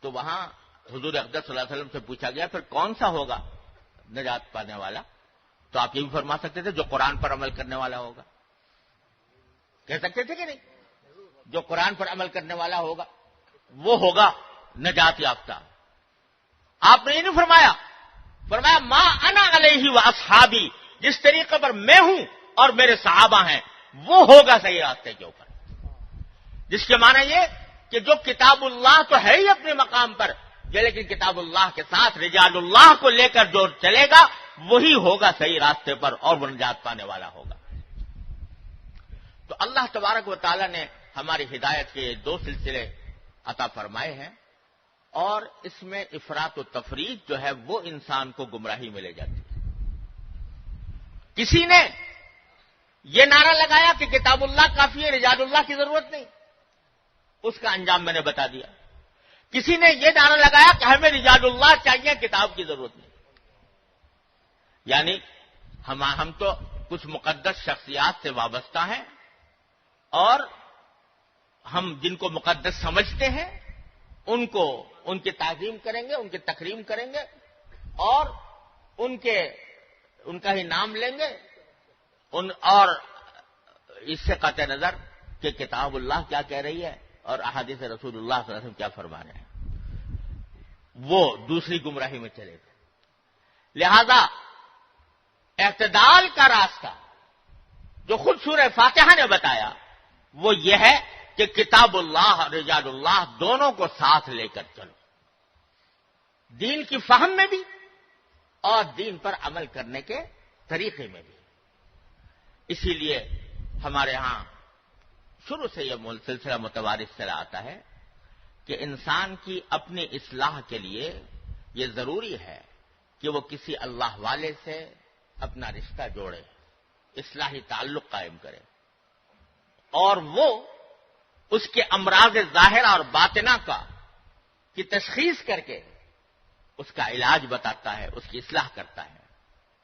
تو وہاں حضور اقدس صلی اللہ علیہ وسلم سے پوچھا گیا پھر کون سا ہوگا نجات پانے والا؟ تو آپ یہ بھی فرما سکتے تھے جو قرآن پر عمل کرنے والا ہوگا. کہہ سکتے تھے کہ نہیں؟ جو قرآن پر عمل کرنے والا ہوگا وہ ہوگا نجات یافتہ. آپ نے یہ نہیں فرمایا، فرمایا ما انا علیہ واصحابی، جس طریقے پر میں ہوں اور میرے صحابہ ہیں وہ ہوگا صحیح راستے کے اوپر. جس کے معنی یہ کہ جو کتاب اللہ تو ہے ہی اپنے مقام پر، لیکن کتاب اللہ کے ساتھ رجال اللہ کو لے کر جو چلے گا وہی ہوگا صحیح راستے پر اور وہ نجات پانے والا ہوگا. تو اللہ تبارک و تعالی نے ہماری ہدایت کے 2 سلسلے عطا فرمائے ہیں اور اس میں افراط و تفریط جو ہے وہ انسان کو گمراہی میں لے جاتی ہے. کسی نے یہ نعرہ لگایا کہ کتاب اللہ کافی ہے، رجال اللہ کی ضرورت نہیں، اس کا انجام میں نے بتا دیا. کسی نے یہ نعرہ لگایا کہ ہمیں رجال اللہ چاہیے، کتاب کی ضرورت نہیں. یعنی ہم تو کچھ مقدس شخصیات سے وابستہ ہیں اور ہم جن کو مقدس سمجھتے ہیں ان کی تعظیم کریں گے، ان کی تکریم کریں گے اور ان کا ہی نام لیں گے، اور اس سے قطع نظر کہ کتاب اللہ کیا کہہ رہی ہے اور احادیث رسول اللہ صلی اللہ علیہ وسلم کیا فرما رہے ہیں، وہ دوسری گمراہی میں چلے گئے۔ لہذا اعتدال کا راستہ جو خود سورہ فاتحہ نے بتایا وہ یہ ہے کہ کتاب اللہ اور رجال اللہ دونوں کو ساتھ لے کر چلو، دین کی فہم میں بھی اور دین پر عمل کرنے کے طریقے میں بھی۔ اسی لیے ہمارے ہاں شروع سے یہ سلسلہ متوارث چلا آتا ہے کہ انسان کی اپنی اصلاح کے لیے یہ ضروری ہے کہ وہ کسی اللہ والے سے اپنا رشتہ جوڑے، اصلاحی تعلق قائم کرے، اور وہ اس کے امراض ظاہرہ اور باطنہ کی تشخیص کر کے اس کا علاج بتاتا ہے، اس کی اصلاح کرتا ہے۔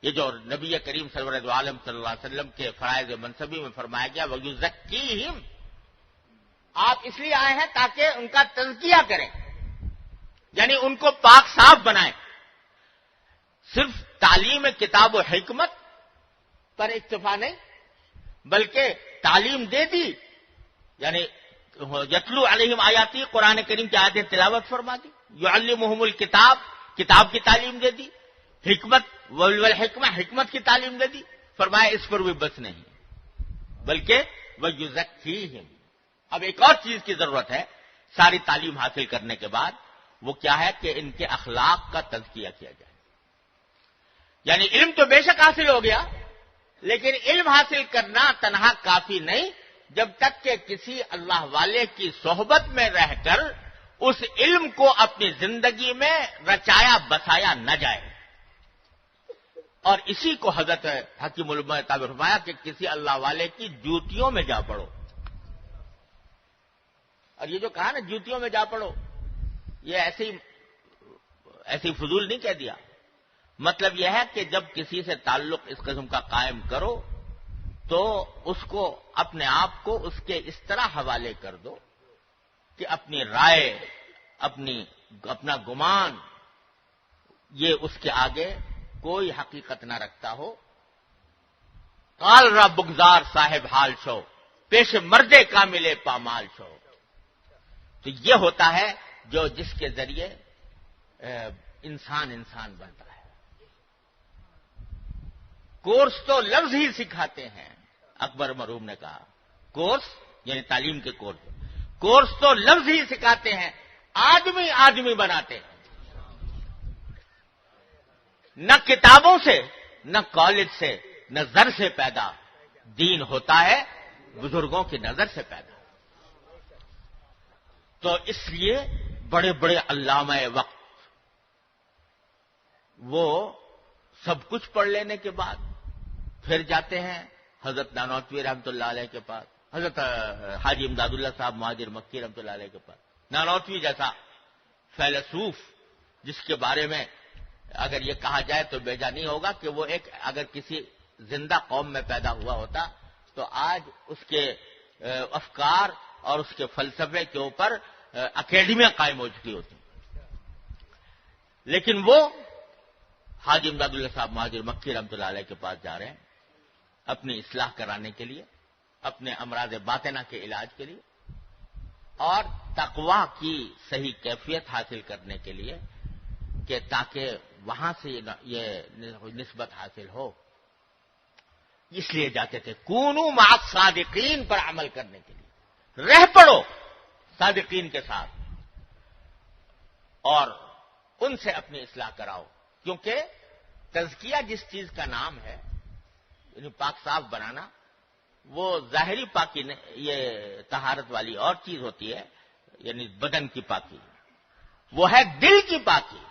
یہ جو نبی کریم سرورد عالم صلی اللہ علیہ وسلم کے فرائض منصبی میں فرمایا گیا وَيُزَكِّيهِمْ، آپ اس لیے آئے ہیں تاکہ ان کا تزکیہ کریں، یعنی ان کو پاک صاف بنائیں۔ صرف تعلیم کتاب و حکمت پر اکتفا نہیں، بلکہ تعلیم دے دی، یعنی یتلو علیہم آیاتی، قرآن کریم کی آیتیں تلاوت فرما دی، یعلمہم الکتاب، کتاب کی تعلیم دے دی، حکمت والحکمہ، حکمت کی تعلیم دے دی۔ فرمایا اس پر بھی بس نہیں بلکہ وَيُزَكِّيهِمْ۔ اب ایک اور چیز کی ضرورت ہے ساری تعلیم حاصل کرنے کے بعد، وہ کیا ہے کہ ان کے اخلاق کا تزکیہ کیا جائے۔ یعنی علم تو بے شک حاصل ہو گیا، لیکن علم حاصل کرنا تنہا کافی نہیں جب تک کہ کسی اللہ والے کی صحبت میں رہ کر اس علم کو اپنی زندگی میں رچایا بسایا نہ جائے۔ اور اسی کو حضرت حکیم علماء نے تعبیر فرمایا کہ کسی اللہ والے کی جوتیوں میں جا پڑو۔ اور یہ جو کہا نا جوتیوں میں جا پڑو، یہ ایسی فضول نہیں کہہ دیا، مطلب یہ ہے کہ جب کسی سے تعلق اس قسم کا قائم کرو تو اس کو اپنے آپ کو اس کے اس طرح حوالے کر دو کہ اپنی رائے، اپنا گمان یہ اس کے آگے کوئی حقیقت نہ رکھتا ہو۔ قال را بگزار صاحب حال شو، پیش مردے کاملے پامال شو۔ تو یہ ہوتا ہے جس کے ذریعے انسان بنتا ہے۔ کورس تو لفظ ہی سکھاتے ہیں، اکبر مرحوم نے کہا کورس یعنی تعلیم کے کورس تو لفظ ہی سکھاتے ہیں، آدمی بناتے ہیں۔ نہ کتابوں سے، نہ کالج سے، نہ زر سے پیدا، دین ہوتا ہے بزرگوں کی نظر سے پیدا۔ تو اس لیے بڑے بڑے علامہ وقت وہ سب کچھ پڑھ لینے کے بعد پھر جاتے ہیں حضرت نانوتوی رحمۃ اللہ علیہ کے پاس، حضرت حاجی امداد اللہ صاحب مہاجر مکی رحمۃ اللہ علیہ کے پاس۔ نانوتوی جیسا فیلسوف جس کے بارے میں اگر یہ کہا جائے تو بیجا نہیں ہوگا کہ وہ اگر کسی زندہ قوم میں پیدا ہوا ہوتا تو آج اس کے افکار اور اس کے فلسفے کے اوپر اکیڈمیاں قائم ہو چکی ہوتی، لیکن وہ حاجی امداد اللہ صاحب مہاجر مکی رحمۃ اللہ علیہ کے پاس جا رہے ہیں اپنی اصلاح کرانے کے لیے، اپنے امراض باطنہ کے علاج کے لیے اور تقویٰ کی صحیح کیفیت حاصل کرنے کے لیے کہ تاکہ وہاں سے یہ نسبت حاصل ہو۔ اس لیے جاتے تھے کونوا مع الصادقین پر عمل کرنے کے لیے، رہ پڑو صادقین کے ساتھ اور ان سے اپنی اصلاح کراؤ، کیونکہ تزکیہ جس چیز کا نام ہے یعنی پاک صاف بنانا، وہ ظاہری پاکی یہ طہارت والی اور چیز ہوتی ہے، یعنی بدن کی پاکی، وہ ہے دل کی پاکی،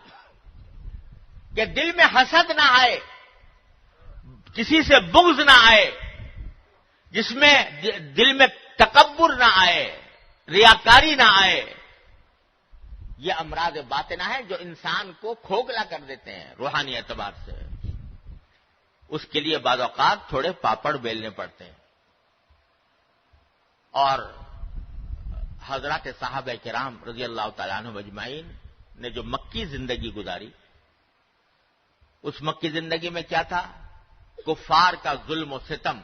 کہ دل میں حسد نہ آئے، کسی سے بغض نہ آئے، جس میں دل میں تکبر نہ آئے، ریاکاری نہ آئے۔ یہ امراض باطنہ ہے جو انسان کو کھوکھلا کر دیتے ہیں روحانی اعتبار سے۔ اس کے لیے بعض اوقات تھوڑے پاپڑ بیلنے پڑتے ہیں، اور حضرات صحابہ کرام رضی اللہ تعالیٰ عنہ اجمعین نے جو مکی زندگی گزاری، اس مکی زندگی میں کیا تھا؟ کفار کا ظلم و ستم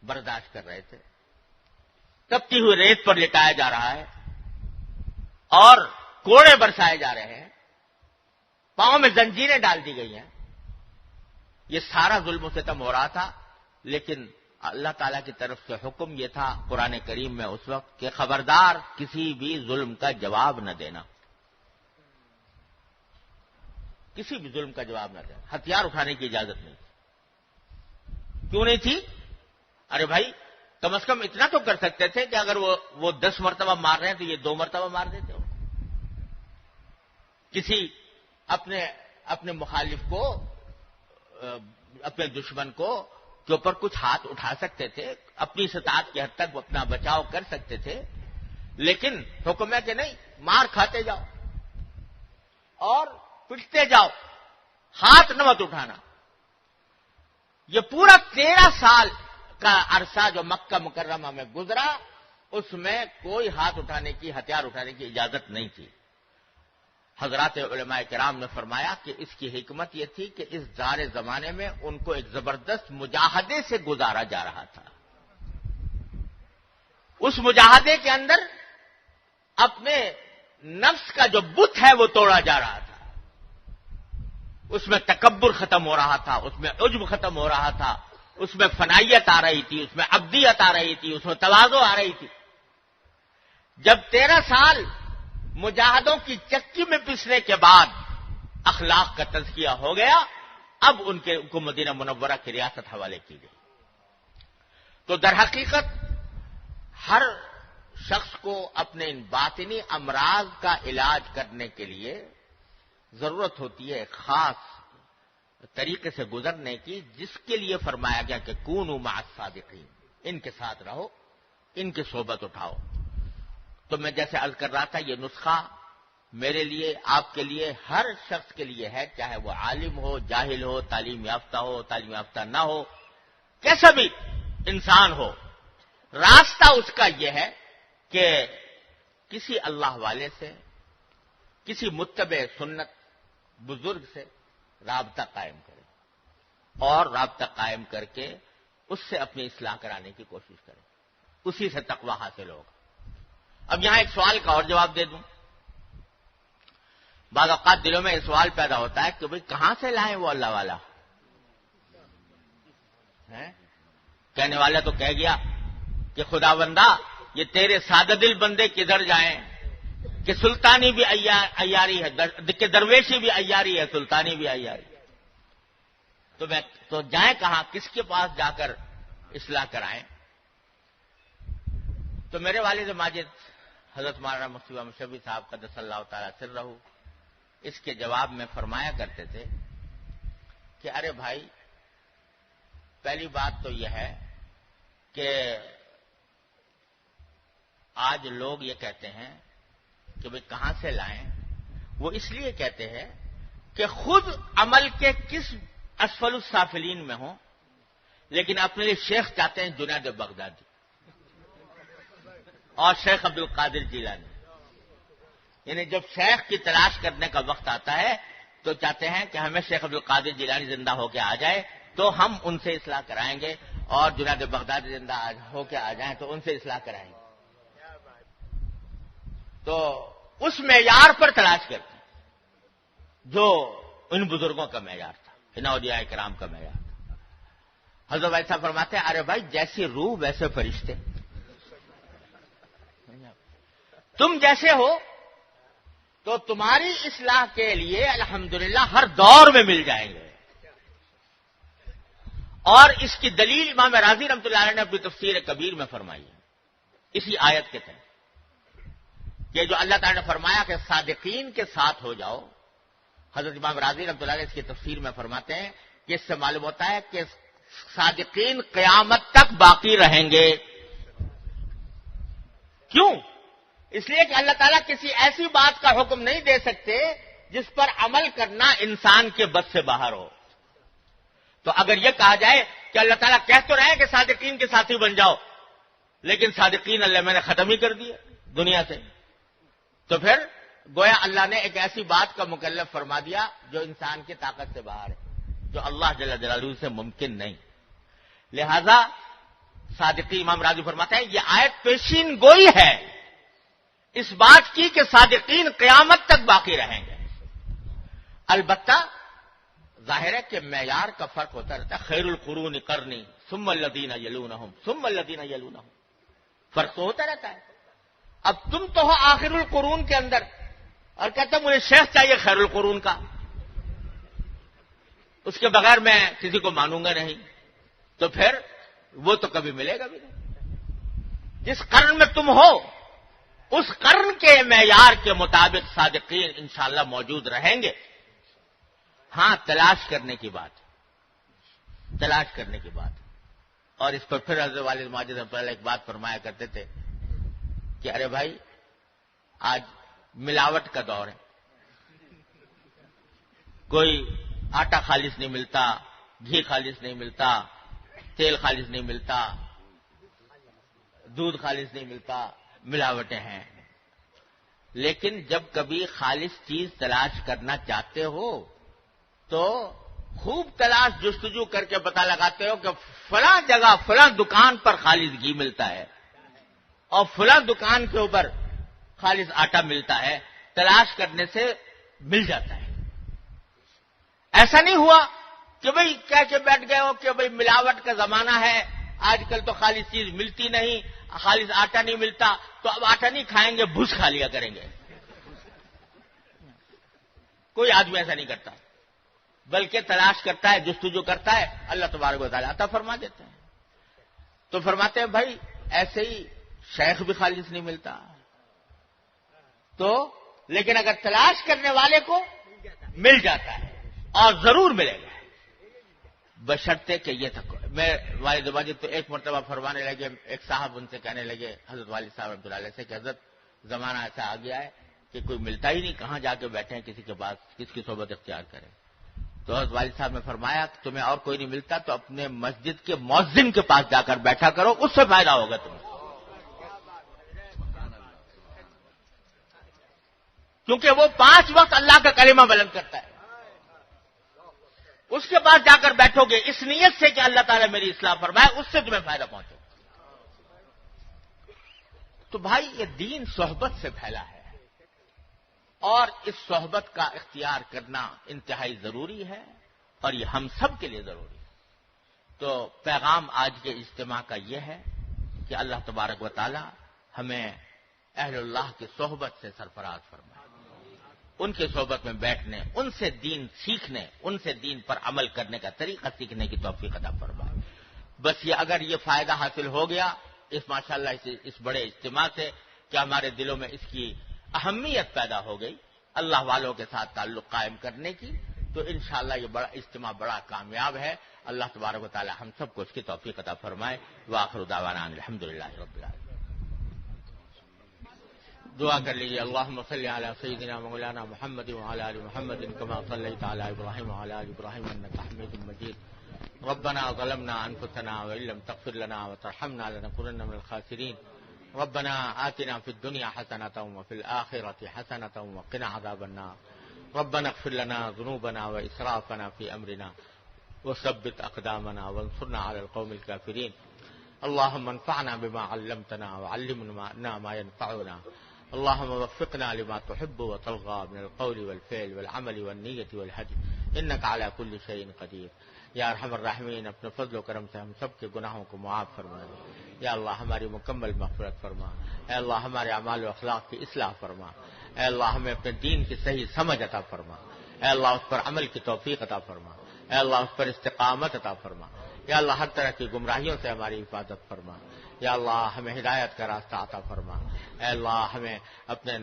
برداشت کر رہے تھے، تپتی ہوئی ریت پر لٹایا جا رہا ہے اور کوڑے برسائے جا رہے ہیں، پاؤں میں زنجیریں ڈال دی گئی ہیں، یہ سارا ظلم و ستم ہو رہا تھا، لیکن اللہ تعالیٰ کی طرف سے حکم یہ تھا قرآن کریم میں اس وقت کہ خبردار کسی بھی ظلم کا جواب نہ دینا، کسی بھی ظلم کا جواب نہ دینا، ہتھیار اٹھانے کی اجازت نہیں تھی۔ کیوں نہیں تھی؟ ارے بھائی کم از کم اتنا تو کر سکتے تھے کہ اگر وہ 10 مرتبہ مار رہے ہیں تو یہ 2 مرتبہ مار دیتے ہو، کسی اپنے مخالف کو، اپنے دشمن کو کے اوپر کچھ ہاتھ اٹھا سکتے تھے، اپنی استطاعت کی حد تک وہ اپنا بچاؤ کر سکتے تھے، لیکن حکم ہے کہ نہیں، مار کھاتے جاؤ اور پٹتے جاؤ، ہاتھ نہ مت اٹھانا۔ یہ پورا 13 سال کا عرصہ جو مکہ مکرمہ میں گزرا، اس میں کوئی ہاتھ اٹھانے کی، ہتھیار اٹھانے کی اجازت نہیں تھی۔ حضرات علماء کرام نے فرمایا کہ اس کی حکمت یہ تھی کہ اس دار زمانے میں ان کو ایک زبردست مجاہدے سے گزارا جا رہا تھا، اس مجاہدے کے اندر اپنے نفس کا جو بت ہے وہ توڑا جا رہا تھا، اس میں تکبر ختم ہو رہا تھا، اس میں عجب ختم ہو رہا تھا، اس میں فنائیت آ رہی تھی، اس میں عبدیت آ رہی تھی، اس میں تواضع آ رہی تھی۔ جب 13 سال مجاہدوں کی چکی میں پسنے کے بعد اخلاق کا تزکیہ ہو گیا، اب ان کو مدینہ منورہ کی ریاست حوالے کی گئی۔ تو در حقیقت ہر شخص کو اپنے ان باطنی امراض کا علاج کرنے کے لیے ضرورت ہوتی ہے خاص طریقے سے گزرنے کی، جس کے لیے فرمایا گیا کہ کونوا مع الصادقین، ان کے ساتھ رہو، ان کی صحبت اٹھاؤ۔ تو میں جیسے عرض کر رہا تھا، یہ نسخہ میرے لیے، آپ کے لیے، ہر شخص کے لیے ہے، چاہے وہ عالم ہو، جاہل ہو، تعلیم یافتہ ہو، تعلیم یافتہ نہ ہو، کیسا بھی انسان ہو، راستہ اس کا یہ ہے کہ کسی اللہ والے سے، کسی متبع سنت بزرگ سے رابطہ قائم کرے اور رابطہ قائم کر کے اس سے اپنی اصلاح کرانے کی کوشش کرے، اسی سے تقویٰ حاصل ہوگا۔ اب یہاں ایک سوال کا اور جواب دے دوں۔ بعض اوقات دلوں میں یہ سوال پیدا ہوتا ہے کہ بھئی کہاں سے لائیں وہ اللہ والا؟ کہنے والا تو کہہ گیا کہ خدا بندہ یہ تیرے سادہ دل بندے کدھر جائیں کہ سلطانی بھی عیاری ہے، کہ درویشی بھی عیاری ہے، سلطانی بھی عیاری۔ تو جائیں کہاں، کس کے پاس جا کر اصلاح کرائیں؟ تو میرے والد ماجد حضرت مولانا مفتی مشرفی صاحب قدس اللہ تعالی سرہ اس کے جواب میں فرمایا کرتے تھے کہ ارے بھائی، پہلی بات تو یہ ہے کہ آج لوگ یہ کہتے ہیں کہ بھئی کہاں سے لائیں، وہ اس لیے کہتے ہیں کہ خود عمل کے کس اسفل السافلین میں ہوں، لیکن اپنے لیے شیخ چاہتے ہیں جنید بغدادی اور شیخ عبد القادر جیلانی۔ یعنی جب شیخ کی تلاش کرنے کا وقت آتا ہے تو چاہتے ہیں کہ ہمیں شیخ عبد القادر جیلانی زندہ ہو کے آ جائے تو ہم ان سے اصلاح کرائیں گے، اور جنید بغدادی زندہ ہو کے آ جائیں تو ان سے اصلاح کرائیں گے۔ تو اس معیار پر تلاش کرتے ہیں جو ان بزرگوں کا معیار تھا، ان اولیاء کرام کا معیار تھا۔ حضرت ایسا فرماتے ہیں ارے بھائی جیسی روح ویسے فرشتے، تم جیسے ہو تو تمہاری اصلاح کے لیے الحمدللہ ہر دور میں مل جائیں گے۔ اور اس کی دلیل امام راضی رحمۃ اللہ علیہ نے اپنی تفسیر کبیر میں فرمائی ہے، اسی آیت کے تحت، کہ جو اللہ تعالیٰ نے فرمایا کہ صادقین کے ساتھ ہو جاؤ۔ حضرت امام راضی رحمۃ اللہ علیہ اس کی تفسیر میں فرماتے ہیں کہ اس سے معلوم ہوتا ہے کہ صادقین قیامت تک باقی رہیں گے۔ کیوں؟ اس لیے کہ اللہ تعالیٰ کسی ایسی بات کا حکم نہیں دے سکتے جس پر عمل کرنا انسان کے بس سے باہر ہو۔ تو اگر یہ کہا جائے کہ اللہ تعالیٰ کہہ تو رہے کہ صادقین کے ساتھی بن جاؤ، لیکن صادقین اللہ میں نے ختم ہی کر دیے، دنیا سے. تو پھر گویا اللہ نے ایک ایسی بات کا مکلف فرما دیا جو انسان کی طاقت سے باہر ہے, جو اللہ جل جلالہ سے ممکن نہیں. لہذا صادقی امام راضی فرماتے ہیں یہ آیت پیشین گوئی ہے اس بات کی کہ صادقین قیامت تک باقی رہیں گے. البتہ ظاہر ہے کہ معیار کا فرق ہوتا رہتا ہے. خیر القرون قرنی ثم الذین یلونہم ثم الذین یلونہم, فرق تو ہوتا رہتا ہے. اب تم تو ہو آخر القرون کے اندر اور کہتے ہیں مجھے شیخ چاہیے خیر القرون کا, اس کے بغیر میں کسی کو مانوں گا نہیں. تو پھر وہ تو کبھی ملے گا بھی نہیں. جس قرن میں تم ہو اس قرن کے معیار کے مطابق صادقین انشاءاللہ موجود رہیں گے. ہاں تلاش کرنے کی بات, تلاش کرنے کی بات. اور اس پر پھر حضرت والد ماجد پہلے ایک بات فرمایا کرتے تھے کہ ارے بھائی آج ملاوٹ کا دور ہے, کوئی آٹا خالص نہیں ملتا, گھی خالص نہیں ملتا, تیل خالص نہیں ملتا, دودھ خالص نہیں ملتا, ملاوٹیں ہیں. لیکن جب کبھی خالص چیز تلاش کرنا چاہتے ہو تو خوب تلاش جستجو کر کے پتہ لگاتے ہو کہ فلاں جگہ فلاں دکان پر خالص گھی ملتا ہے اور فلاں دکان کے اوپر خالص آٹا ملتا ہے. تلاش کرنے سے مل جاتا ہے. ایسا نہیں ہوا کہ بھئی کہہ کے بیٹھ گئے ہو کہ بھئی ملاوٹ کا زمانہ ہے, آج کل تو خالص چیز ملتی نہیں, خالص آٹا نہیں ملتا, تو اب آٹا نہیں کھائیں گے, بھوس کھا لیا کریں گے. کوئی آدمی ایسا نہیں کرتا, بلکہ تلاش کرتا ہے, جستجو کرتا ہے, اللہ تبارک و تعالی عطا فرما دیتے ہیں. تو فرماتے ہیں بھائی ایسے ہی شیخ بھی خالص نہیں ملتا, تو لیکن اگر تلاش کرنے والے کو مل جاتا ہے اور ضرور ملے گا, بشرطے کہ یہ تک. میں والد ماجد تو ایک مرتبہ فرمانے لگے, ایک صاحب ان سے کہنے لگے حضرت والد صاحب رحمۃ اللہ علیہ سے کہ حضرت زمانہ ایسا آ گیا ہے کہ کوئی ملتا ہی نہیں, کہاں جا کے بیٹھے ہیں کسی کے پاس, کس کی صحبت اختیار کریں. تو حضرت والد صاحب نے فرمایا کہ تمہیں اور کوئی نہیں ملتا تو اپنے مسجد کے مؤذن کے پاس جا کر بیٹھا کرو, اس سے فائدہ ہوگا تمہیں. کیونکہ وہ 5 وقت اللہ کا کلمہ بلند کرتا ہے. اس کے پاس جا کر بیٹھو گے اس نیت سے کہ اللہ تعالیٰ میری اصلاح فرمائے, اس سے تمہیں فائدہ پہنچے. تو بھائی یہ دین صحبت سے پھیلا ہے اور اس صحبت کا اختیار کرنا انتہائی ضروری ہے اور یہ ہم سب کے لیے ضروری ہے. تو پیغام آج کے اجتماع کا یہ ہے کہ اللہ تبارک و تعالی ہمیں اہل اللہ کی صحبت سے سرفراز فرمائے, ان کی صحبت میں بیٹھنے, ان سے دین سیکھنے, ان سے دین پر عمل کرنے کا طریقہ سیکھنے کی توفیق عطا فرمائے. بس یہ اگر یہ فائدہ حاصل ہو گیا اس ماشاءاللہ اس بڑے اجتماع سے کہ ہمارے دلوں میں اس کی اہمیت پیدا ہو گئی اللہ والوں کے ساتھ تعلق قائم کرنے کی, تو انشاءاللہ یہ بڑا اجتماع بڑا کامیاب ہے. اللہ تبارک و تعالی ہم سب کو اس کی توفیق عطا فرمائے. وآخر دعوانا الحمدللہ رب العالمین. دعا کر لیجیے. اللہم صلی علی سیدنا مولانا محمد وعلی آل محمد کما صلیت علی ابراہیم وعلی آل ابراہیم انک حمید مجید. ربنا ظلمنا انفسنا وان لم تغفر لنا وترحمنا لنكونن من الخاسرین. ربنا آتنا في الدنيا حسنة وفي الآخرة حسنة وقنا عذاب النار. ربنا اغفر لنا ذنوبنا وإسرافنا في أمرنا وثبت أقدامنا وانصرنا على القوم الكافرين. اللهم انفعنا بما علمتنا وعلمنا ما ينفعنا. اللهم وفقنا لما تحب وترضى من القول والفعل والعمل والنية والهدي إنك على كل شيء قدير. یا ارحم الراحمین اپنے فضل و کرم سے ہم سب کے گناہوں کو معاف فرما. یا اللہ ہماری مکمل مغفرت فرما. اے اللہ ہمارے اعمال و اخلاق کی اصلاح فرما. اے اللہ ہمیں اپنے دین کی صحیح سمجھ عطا فرما. اے اللہ اس پر عمل کی توفیق عطا فرما. اے اللہ اس پر استقامت عطا فرما. یا اللہ ہر طرح کی گمراہیوں سے ہماری حفاظت فرما. یا اللہ ہمیں ہدایت کا راستہ عطا فرما. اے اللہ ہمیں اپنے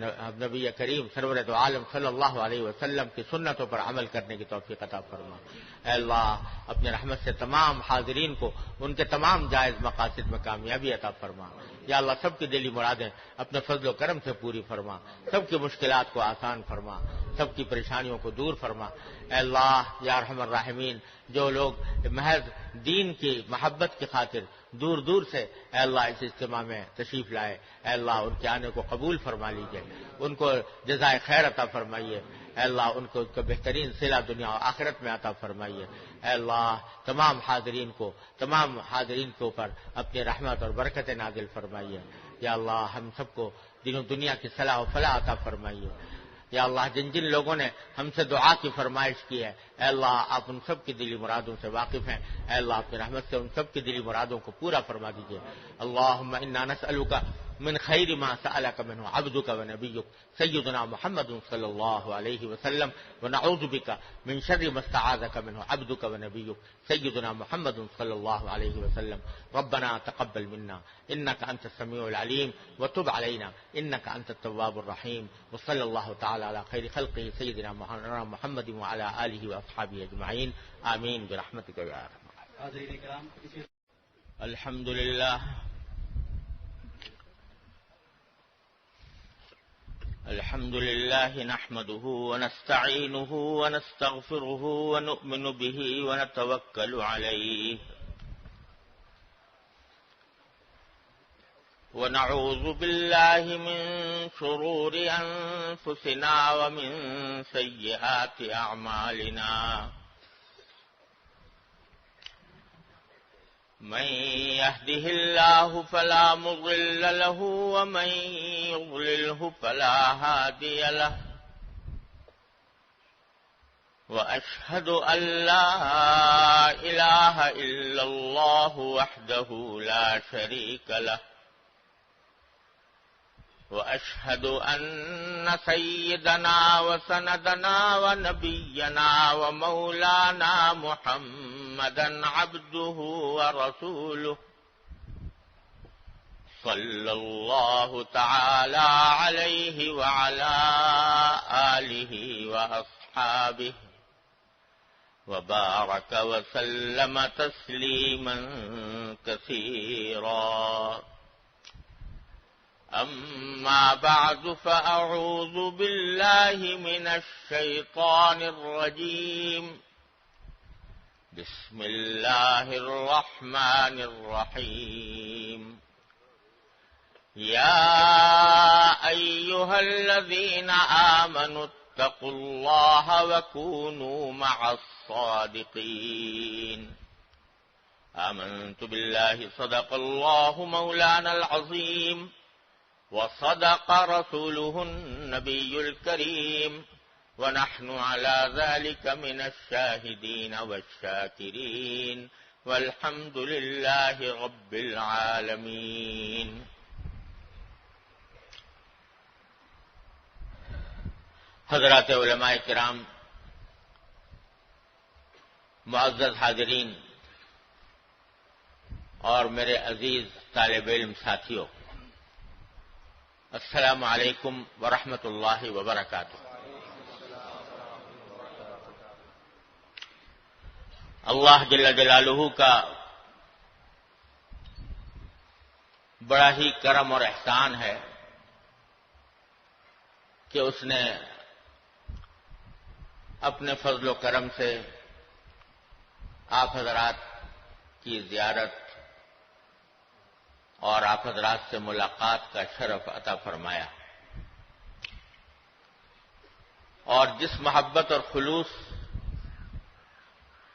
نبی کریم سرور دو عالم صلی اللہ علیہ وسلم کی سنتوں پر عمل کرنے کی توفیق عطا فرما. اے اللہ اپنے رحمت سے تمام حاضرین کو ان کے تمام جائز مقاصد میں کامیابی عطا فرما. یا اللہ سب کی دلی مرادیں اپنے فضل و کرم سے پوری فرما. سب کی مشکلات کو آسان فرما. سب کی پریشانیوں کو دور فرما. اے اللہ یا ارحم الراحمین جو لوگ محض دین کی محبت کی خاطر دور دور سے اے اللہ اس اجتماع میں تشریف لائے، اے اللہ ان کے آنے کو قبول فرما لیجیے، ان کو جزائے خیر عطا فرمائیے، اے اللہ ان کو بہترین صلہ دنیا اور آخرت میں عطا فرمائیے، اے اللہ تمام حاضرین کے اوپر اپنی رحمت اور برکت نازل فرمائیے، یا اللہ ہم سب کو دین و دنیا کی صلاح و فلاح عطا فرمائیے، یا اللہ جن جن لوگوں نے ہم سے دعا کی فرمائش کی ہے، اے اللہ آپ ان سب کی دلی مرادوں سے واقف ہیں، اے اللہ اپنی رحمت سے ان سب کی دلی مرادوں کو پورا فرما دیجیے۔ اللہم انا نسألک من خیر ما سألک منہ عبدک ونبیک سیدنا محمد صلی اللہ علیہ وسلم ونعوذ بک من شر ما استعاذک منہ عبدک ونبیک سیدنا محمد صلی اللہ علیہ وسلم۔ ربنا تقبل منا انک انت السمیع العلیم وتب علینا انک انت التواب الرحیم، وصلی اللہ تعالی علی خیر خلقہ سیدنا محمد وعلی آلہ واصحابہ اجمعین، آمین برحمتک یا ارحم الراحمین۔ حاضرین کرام، الحمد لله نحمده ونستعينه ونستغفره ونؤمن به ونتوكل عليه ونعوذ بالله من شرور أنفسنا ومن سيئات أعمالنا، من يهده الله فلا مضل له ومن يضلله فلا هادي له، وأشهد أن لا إله إلا الله وحده لا شريك له، وأشهد أن سيدنا وسندنا ونبينا ومولانا محمدا عبده ورسوله، صلى الله تعالى عليه وعلى آله وأصحابه وبارك وسلم تسليما كثيرا، أما بعد فأعوذ بالله من الشيطان الرجيم، بسم الله الرحمن الرحيم، يا أيها الذين آمنوا اتقوا الله وكونوا مع الصادقين، آمنت بالله صدق الله مولانا العظيم وصدق رسوله النبي الكريم، ونحن على ذلك من الشاهدين والشاكرين، والحمد لله رب العالمين۔ حضرات علماء کرام، معزز حاضرین اور میرے عزیز طالب علم ساتھیوں، السلام علیکم ورحمۃ اللہ وبرکاتہ۔ اللہ جل جلالہ کا بڑا ہی کرم اور احسان ہے کہ اس نے اپنے فضل و کرم سے آپ حضرات کی زیارت اور آپ حضرات سے ملاقات کا شرف عطا فرمایا، اور جس محبت اور خلوص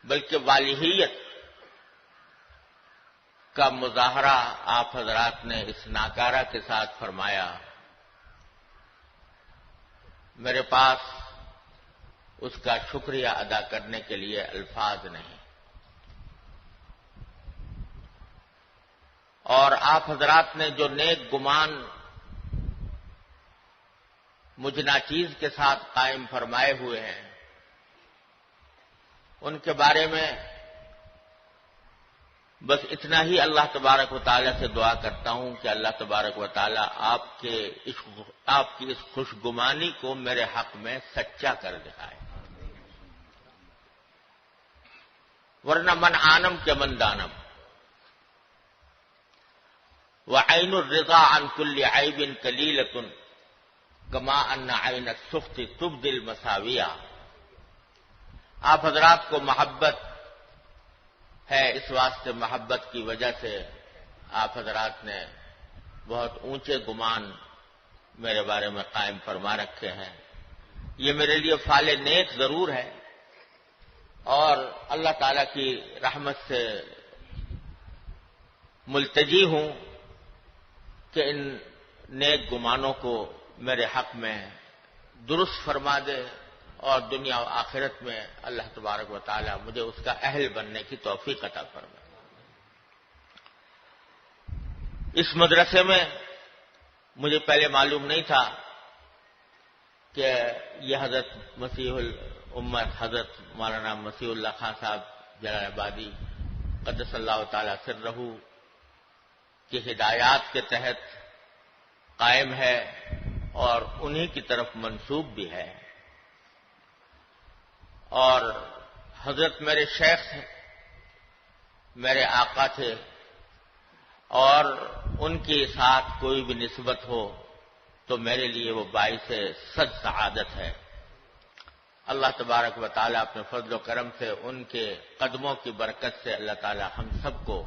بلکہ والہیت کا مظاہرہ آپ حضرات نے اس ناکارہ کے ساتھ فرمایا، میرے پاس اس کا شکریہ ادا کرنے کے لیے الفاظ نہیں، اور آپ حضرات نے جو نیک گمان مجھ ناچیز کے ساتھ قائم فرمائے ہوئے ہیں، ان کے بارے میں بس اتنا ہی اللہ تبارک و تعالیٰ سے دعا کرتا ہوں کہ اللہ تبارک و تعالیٰ آپ کی اس خوشگمانی کو میرے حق میں سچا کر دکھائے، ورنہ من عانم کے من دانم، وعین الرضا عن کل عیب کلیلۃ کما ان عین السخط تبدی المساویہ۔ آپ حضرات کو محبت ہے، اس واسطے محبت کی وجہ سے آپ حضرات نے بہت اونچے گمان میرے بارے میں قائم فرما رکھے ہیں. یہ میرے لیے فعل نیک ضرور ہے اور اللہ تعالی کی رحمت سے ملتجی ہوں کہ ان نیک گمانوں کو میرے حق میں درست فرما دے اور دنیا و آخرت میں اللہ تبارک و تعالی مجھے اس کا اہل بننے کی توفیق عطا فرمائے. اس مدرسے میں مجھے پہلے معلوم نہیں تھا کہ یہ حضرت مسیح الامت حضرت مولانا مسیح اللہ خان صاحب جلال آبادی قدس اللہ تعالی سرہ کی ہدایات کے تحت قائم ہے اور انہی کی طرف منسوب بھی ہے. اور حضرت میرے شیخ تھے، میرے آقا تھے، اور ان کے ساتھ کوئی بھی نسبت ہو تو میرے لیے وہ باعث صد سعادت ہے. اللہ تبارک و تعالی اپنے فضل و کرم سے ان کے قدموں کی برکت سے اللہ تعالی ہم سب کو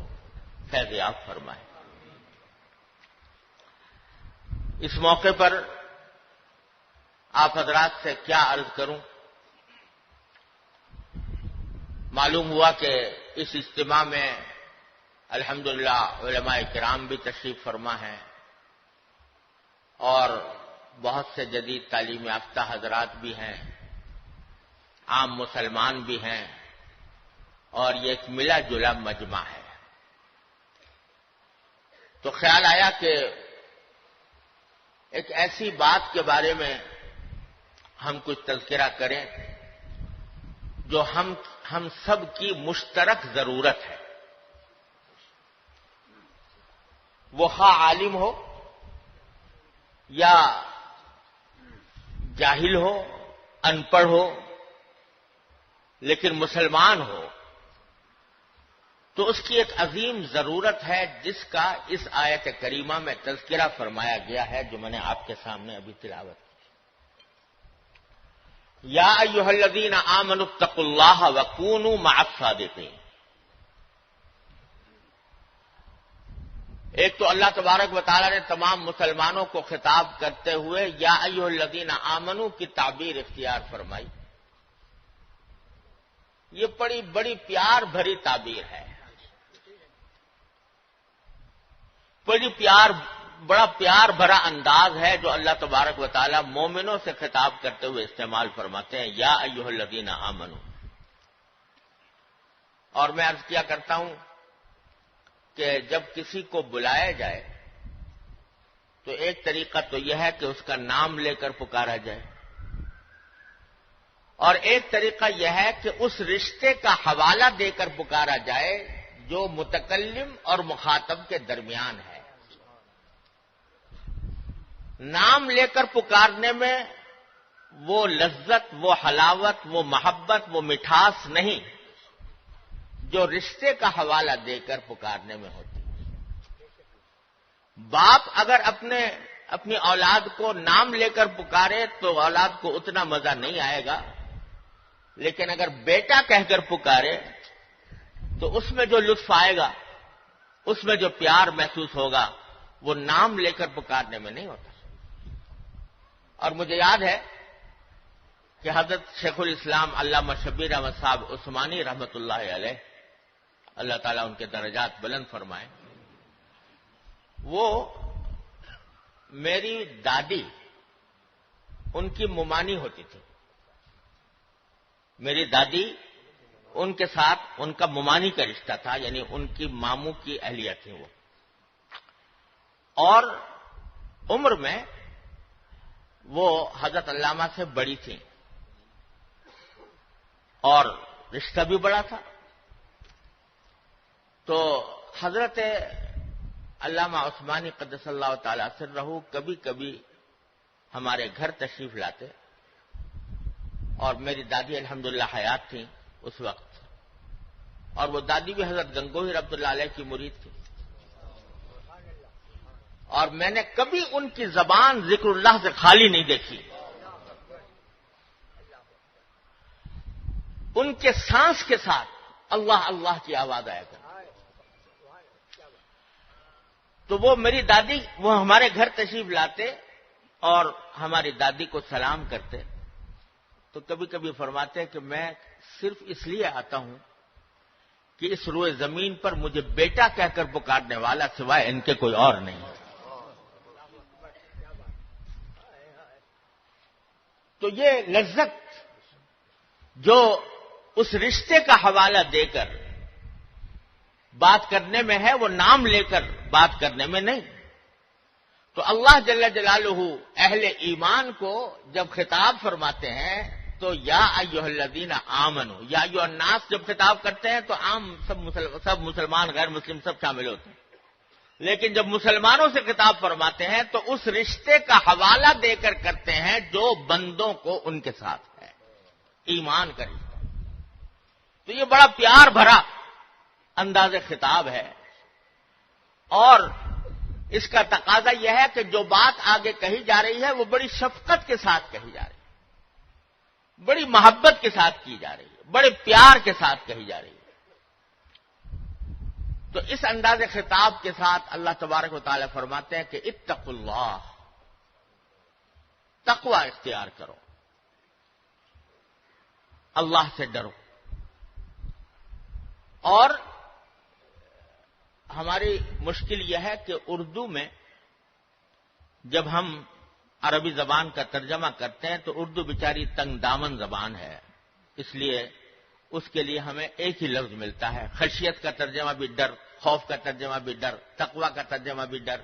فیض یاب فرمائے. اس موقع پر آپ حضرات سے کیا عرض کروں. معلوم ہوا کہ اس اجتماع میں الحمدللہ علماء کرام بھی تشریف فرما ہیں اور بہت سے جدید تعلیم یافتہ حضرات بھی ہیں، عام مسلمان بھی ہیں، اور یہ ایک ملا جلا مجمع ہے. تو خیال آیا کہ ایک ایسی بات کے بارے میں ہم کچھ تذکرہ کریں جو ہم سب کی مشترک ضرورت ہے. وہ خواہ عالم ہو یا جاہل ہو، ان پڑھ ہو، لیکن مسلمان ہو تو اس کی ایک عظیم ضرورت ہے جس کا اس آیت کریمہ میں تذکرہ فرمایا گیا ہے جو میں نے آپ کے سامنے ابھی تلاوت کی. یا ایھا الذین آمنوا اتقوا اللہ وکونوا مع الصادقین. ایک تو اللہ تبارک و تعالی نے تمام مسلمانوں کو خطاب کرتے ہوئے یا ایھا الذین آمنوا کی تعبیر اختیار فرمائی. یہ بڑی پیار بھری تعبیر ہے، بڑا پیار بھرا انداز ہے جو اللہ تبارک و تعالی مومنوں سے خطاب کرتے ہوئے استعمال فرماتے ہیں، یا ایھا الذین آمنوا. اور میں عرض کیا کرتا ہوں کہ جب کسی کو بلایا جائے تو ایک طریقہ تو یہ ہے کہ اس کا نام لے کر پکارا جائے، اور ایک طریقہ یہ ہے کہ اس رشتے کا حوالہ دے کر پکارا جائے جو متکلم اور مخاطب کے درمیان ہے. نام لے کر پکارنے میں وہ لذت، وہ حلاوت، وہ محبت، وہ مٹھاس نہیں جو رشتے کا حوالہ دے کر پکارنے میں ہوتی ہے. باپ اگر اپنی اولاد کو نام لے کر پکارے تو اولاد کو اتنا مزہ نہیں آئے گا، لیکن اگر بیٹا کہہ کر پکارے تو اس میں جو لطف آئے گا، اس میں جو پیار محسوس ہوگا، وہ نام لے کر پکارنے میں نہیں ہوتا. اور مجھے یاد ہے کہ حضرت شیخ الاسلام علامہ شبیر احمد صاحب عثمانی رحمۃ اللہ علیہ، اللہ تعالیٰ ان کے درجات بلند فرمائے، وہ میری دادی ان کی ممانی ہوتی تھی. میری دادی ان کے ساتھ ان کا ممانی کا رشتہ تھا، یعنی ان کی ماموں کی اہلیہ تھی وہ، اور عمر میں وہ حضرت علامہ سے بڑی تھیں اور رشتہ بھی بڑا تھا. تو حضرت علامہ عثمانی قدس اللہ تعالی سرہ کبھی کبھی ہمارے گھر تشریف لاتے، اور میری دادی الحمدللہ حیات تھیں اس وقت، اور وہ دادی بھی حضرت گنگوہی رحمۃ اللہ علیہ کی مرید تھی. اور میں نے کبھی ان کی زبان ذکر اللہ سے خالی نہیں دیکھی. ان کے سانس کے ساتھ اللہ اللہ کی آواز آیا کرتی. تو وہ میری دادی وہ ہمارے گھر تشریف لاتے اور ہماری دادی کو سلام کرتے، تو کبھی کبھی فرماتے کہ میں صرف اس لیے آتا ہوں کہ اس روئے زمین پر مجھے بیٹا کہہ کر پکارنے والا سوائے ان کے کوئی اور نہیں۔ تو یہ لذت جو اس رشتے کا حوالہ دے کر بات کرنے میں ہے، وہ نام لے کر بات کرنے میں نہیں۔ تو اللہ جل جلالہ اہل ایمان کو جب خطاب فرماتے ہیں تو یا ایھا الذین آمنو، یا ایھا الناس جب خطاب کرتے ہیں تو عام سب مسلمان غیر مسلم سب شامل ہوتے ہیں، لیکن جب مسلمانوں سے خطاب فرماتے ہیں تو اس رشتے کا حوالہ دے کر کرتے ہیں جو بندوں کو ان کے ساتھ ہے، ایمان کا رشتہ۔ تو یہ بڑا پیار بھرا انداز خطاب ہے، اور اس کا تقاضا یہ ہے کہ جو بات آگے کہی جا رہی ہے وہ بڑی شفقت کے ساتھ کہی جا رہی ہے، بڑی محبت کے ساتھ کی جا رہی ہے، بڑے پیار کے ساتھ کہی جا رہی ہے۔ تو اس انداز خطاب کے ساتھ اللہ تبارک و تعالی فرماتے ہیں کہ اتقوا اللہ، تقوی اختیار کرو، اللہ سے ڈرو۔ اور ہماری مشکل یہ ہے کہ اردو میں جب ہم عربی زبان کا ترجمہ کرتے ہیں تو اردو بیچاری تنگ دامن زبان ہے، اس لیے اس کے لیے ہمیں ایک ہی لفظ ملتا ہے۔ خشیت کا ترجمہ بھی ڈر، خوف کا ترجمہ بھی ڈر، تقوی کا ترجمہ بھی ڈر،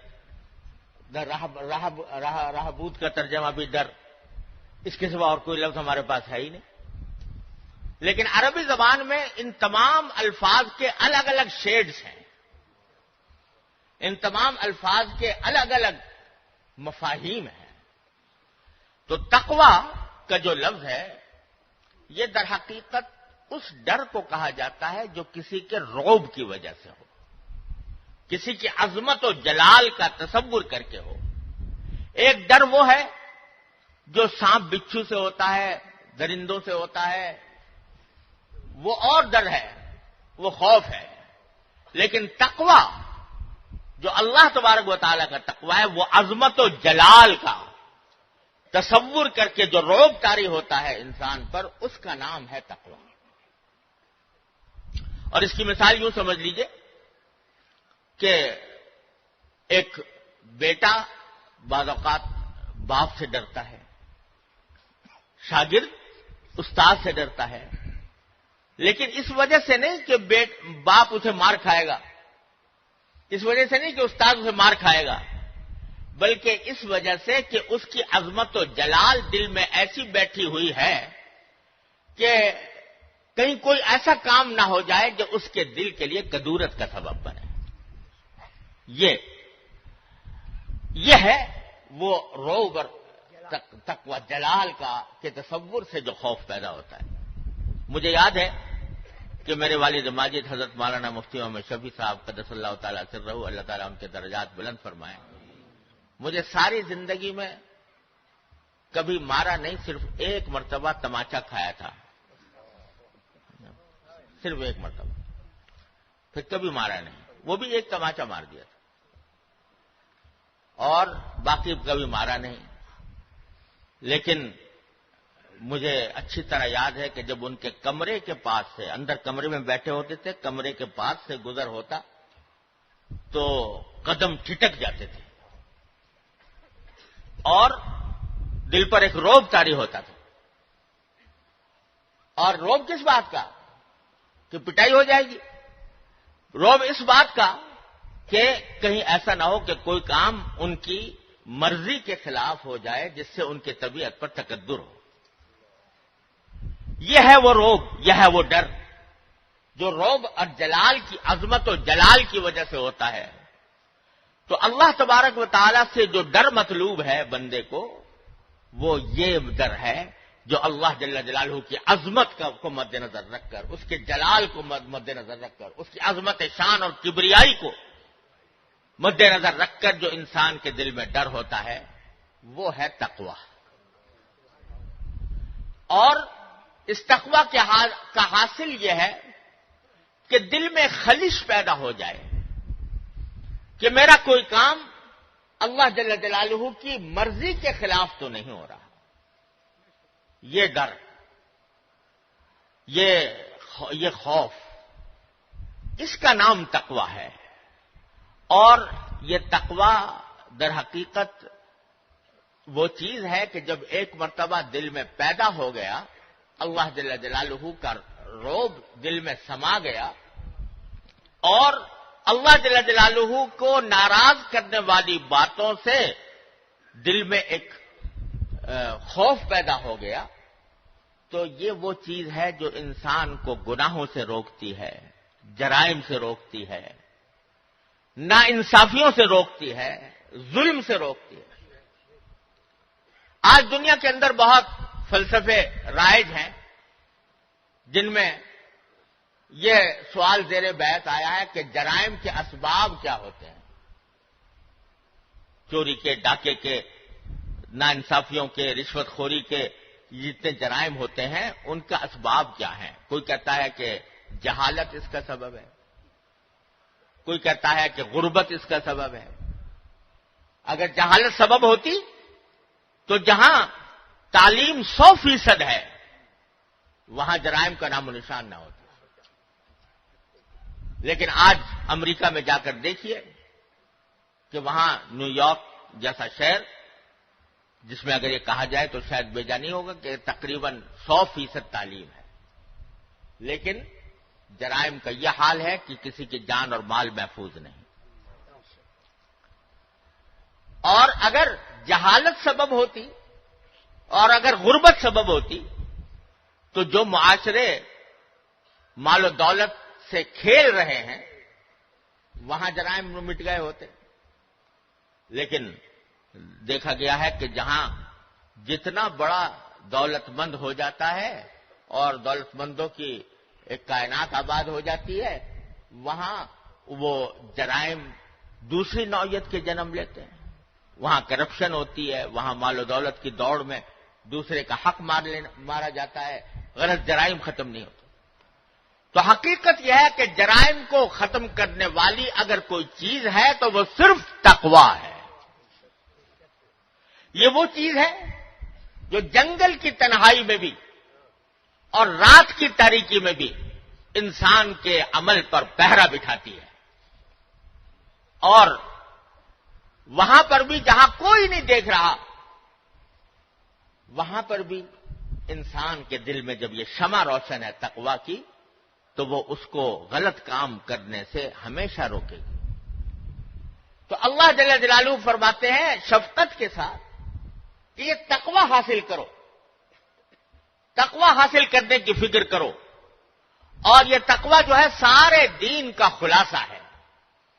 رہبوت کا ترجمہ بھی ڈر، اس کے سوا اور کوئی لفظ ہمارے پاس ہے ہی نہیں۔ لیکن عربی زبان میں ان تمام الفاظ کے الگ الگ شیڈز ہیں، ان تمام الفاظ کے الگ الگ مفاہیم ہیں۔ تو تقوی کا جو لفظ ہے یہ در حقیقت اس ڈر کو کہا جاتا ہے جو کسی کے رعب کی وجہ سے ہو، کسی کی عظمت و جلال کا تصور کر کے ہو۔ ایک ڈر وہ ہے جو سانپ بچھو سے ہوتا ہے، درندوں سے ہوتا ہے، وہ اور ڈر ہے، وہ خوف ہے۔ لیکن تقوی جو اللہ تبارک و تعالیٰ کا تقوی ہے وہ عظمت و جلال کا تصور کر کے جو رعب طاری ہوتا ہے انسان پر، اس کا نام ہے تقوی۔ اور اس کی مثال یوں سمجھ لیجئے کہ ایک بیٹا بعض اوقات باپ سے ڈرتا ہے، شاگرد استاد سے ڈرتا ہے، لیکن اس وجہ سے نہیں کہ باپ اسے مار کھائے گا، اس وجہ سے نہیں کہ استاد اسے مار کھائے گا، بلکہ اس وجہ سے کہ اس کی عظمت و جلال دل میں ایسی بیٹھی ہوئی ہے کہ کہیں کوئی ایسا کام نہ ہو جائے جو اس کے دل کے لیے کدورت کا سبب بنے۔ یہ ہے وہ رعب اور تقوی جلال کا کہ تصور سے جو خوف پیدا ہوتا ہے۔ مجھے یاد ہے کہ میرے والد ماجد حضرت مولانا مفتی محمد شفیع صاحب قدس اللہ تعالیٰ سرہ، اللہ تعالیٰ ان کے درجات بلند فرمائے، مجھے ساری زندگی میں کبھی مارا نہیں، صرف ایک مرتبہ تماچا کھایا تھا، صرف ایک مرتبہ، پھر کبھی مارا نہیں، وہ بھی ایک تماچا مار دیا تھا، اور باقی کبھی مارا نہیں۔ لیکن مجھے اچھی طرح یاد ہے کہ جب ان کے کمرے کے پاس سے، اندر کمرے میں بیٹھے ہوتے تھے، کمرے کے پاس سے گزر ہوتا تو قدم ٹھٹک جاتے تھے اور دل پر ایک رعب طاری ہوتا تھا۔ اور رعب کس بات کا؟ کہ پٹائی ہو جائے گی۔ رعب اس بات کا کہ کہیں ایسا نہ ہو کہ کوئی کام ان کی مرضی کے خلاف ہو جائے جس سے ان کی طبیعت پر تکدر ہو۔ یہ ہے وہ رعب، یہ ہے وہ ڈر جو رعب اور جلال کی عظمت و جلال کی وجہ سے ہوتا ہے۔ تو اللہ تبارک و تعالیٰ سے جو ڈر مطلوب ہے بندے کو، وہ یہ ڈر ہے جو اللہ جل جلالہ کی عظمت کو مد نظر رکھ کر، اس کے جلال کو مد نظر رکھ کر، اس کی عظمت شان اور کبریائی کو مد نظر رکھ کر جو انسان کے دل میں ڈر ہوتا ہے، وہ ہے تقوی۔ اور اس تقوی کا حاصل یہ ہے کہ دل میں خلش پیدا ہو جائے، کہ میرا کوئی کام اللہ جل جلالہ کی مرضی کے خلاف تو نہیں ہو رہا. یہ ڈر، یہ خوف، اس کا نام تقویٰ ہے. اور یہ تقویٰ در حقیقت وہ چیز ہے کہ جب ایک مرتبہ دل میں پیدا ہو گیا، اللہ جل جلالہ کا رعب دل میں سما گیا، اور اللہ جل جلالہ کو ناراض کرنے والی باتوں سے دل میں ایک خوف پیدا ہو گیا، تو یہ وہ چیز ہے جو انسان کو گناہوں سے روکتی ہے، جرائم سے روکتی ہے، ناانصافیوں سے روکتی ہے، ظلم سے روکتی ہے. آج دنیا کے اندر بہت فلسفے رائج ہیں جن میں یہ سوال زیر بحث آیا ہے کہ جرائم کے اسباب کیا ہوتے ہیں. چوری کے، ڈاکے کے، ناانصافیوں کے، رشوت خوری کے جتنے جرائم ہوتے ہیں ان کا اسباب کیا ہیں. کوئی کہتا ہے کہ جہالت اس کا سبب ہے، کوئی کہتا ہے کہ غربت اس کا سبب ہے. اگر جہالت سبب ہوتی تو جہاں تعلیم 100% ہے وہاں جرائم کا نام و نشان نہ ہوتا. لیکن آج امریکہ میں جا کر دیکھیے کہ وہاں نیو یارک جیسا شہر، جس میں اگر یہ کہا جائے تو شاید بیجا نہیں ہوگا کہ تقریباً 100% تعلیم ہے، لیکن جرائم کا یہ حال ہے کہ کسی کی جان اور مال محفوظ نہیں. اور اگر جہالت سبب ہوتی اور اگر غربت سبب ہوتی تو جو معاشرے مال و دولت سے کھیل رہے ہیں وہاں جرائم مٹ گئے ہوتے. لیکن دیکھا گیا ہے کہ جہاں جتنا بڑا دولت مند ہو جاتا ہے اور دولت مندوں کی ایک کائنات آباد ہو جاتی ہے، وہاں وہ جرائم دوسری نوعیت کے جنم لیتے ہیں. وہاں کرپشن ہوتی ہے، وہاں مال و دولت کی دوڑ میں دوسرے کا حق مارا جاتا ہے، غلط جرائم ختم نہیں ہوتے. تو حقیقت یہ ہے کہ جرائم کو ختم کرنے والی اگر کوئی چیز ہے تو وہ صرف تقویٰ ہے. یہ وہ چیز ہے جو جنگل کی تنہائی میں بھی اور رات کی تاریکی میں بھی انسان کے عمل پر پہرا بٹھاتی ہے. اور وہاں پر بھی جہاں کوئی نہیں دیکھ رہا، وہاں پر بھی انسان کے دل میں جب یہ شمع روشن ہے تقویٰ کی تو وہ اس کو غلط کام کرنے سے ہمیشہ روکے گی. تو اللہ جل جلالہ فرماتے ہیں شفقت کے ساتھ کہ یہ تقویٰ حاصل کرو، تقویٰ حاصل کرنے کی فکر کرو. اور یہ تقویٰ جو ہے سارے دین کا خلاصہ ہے،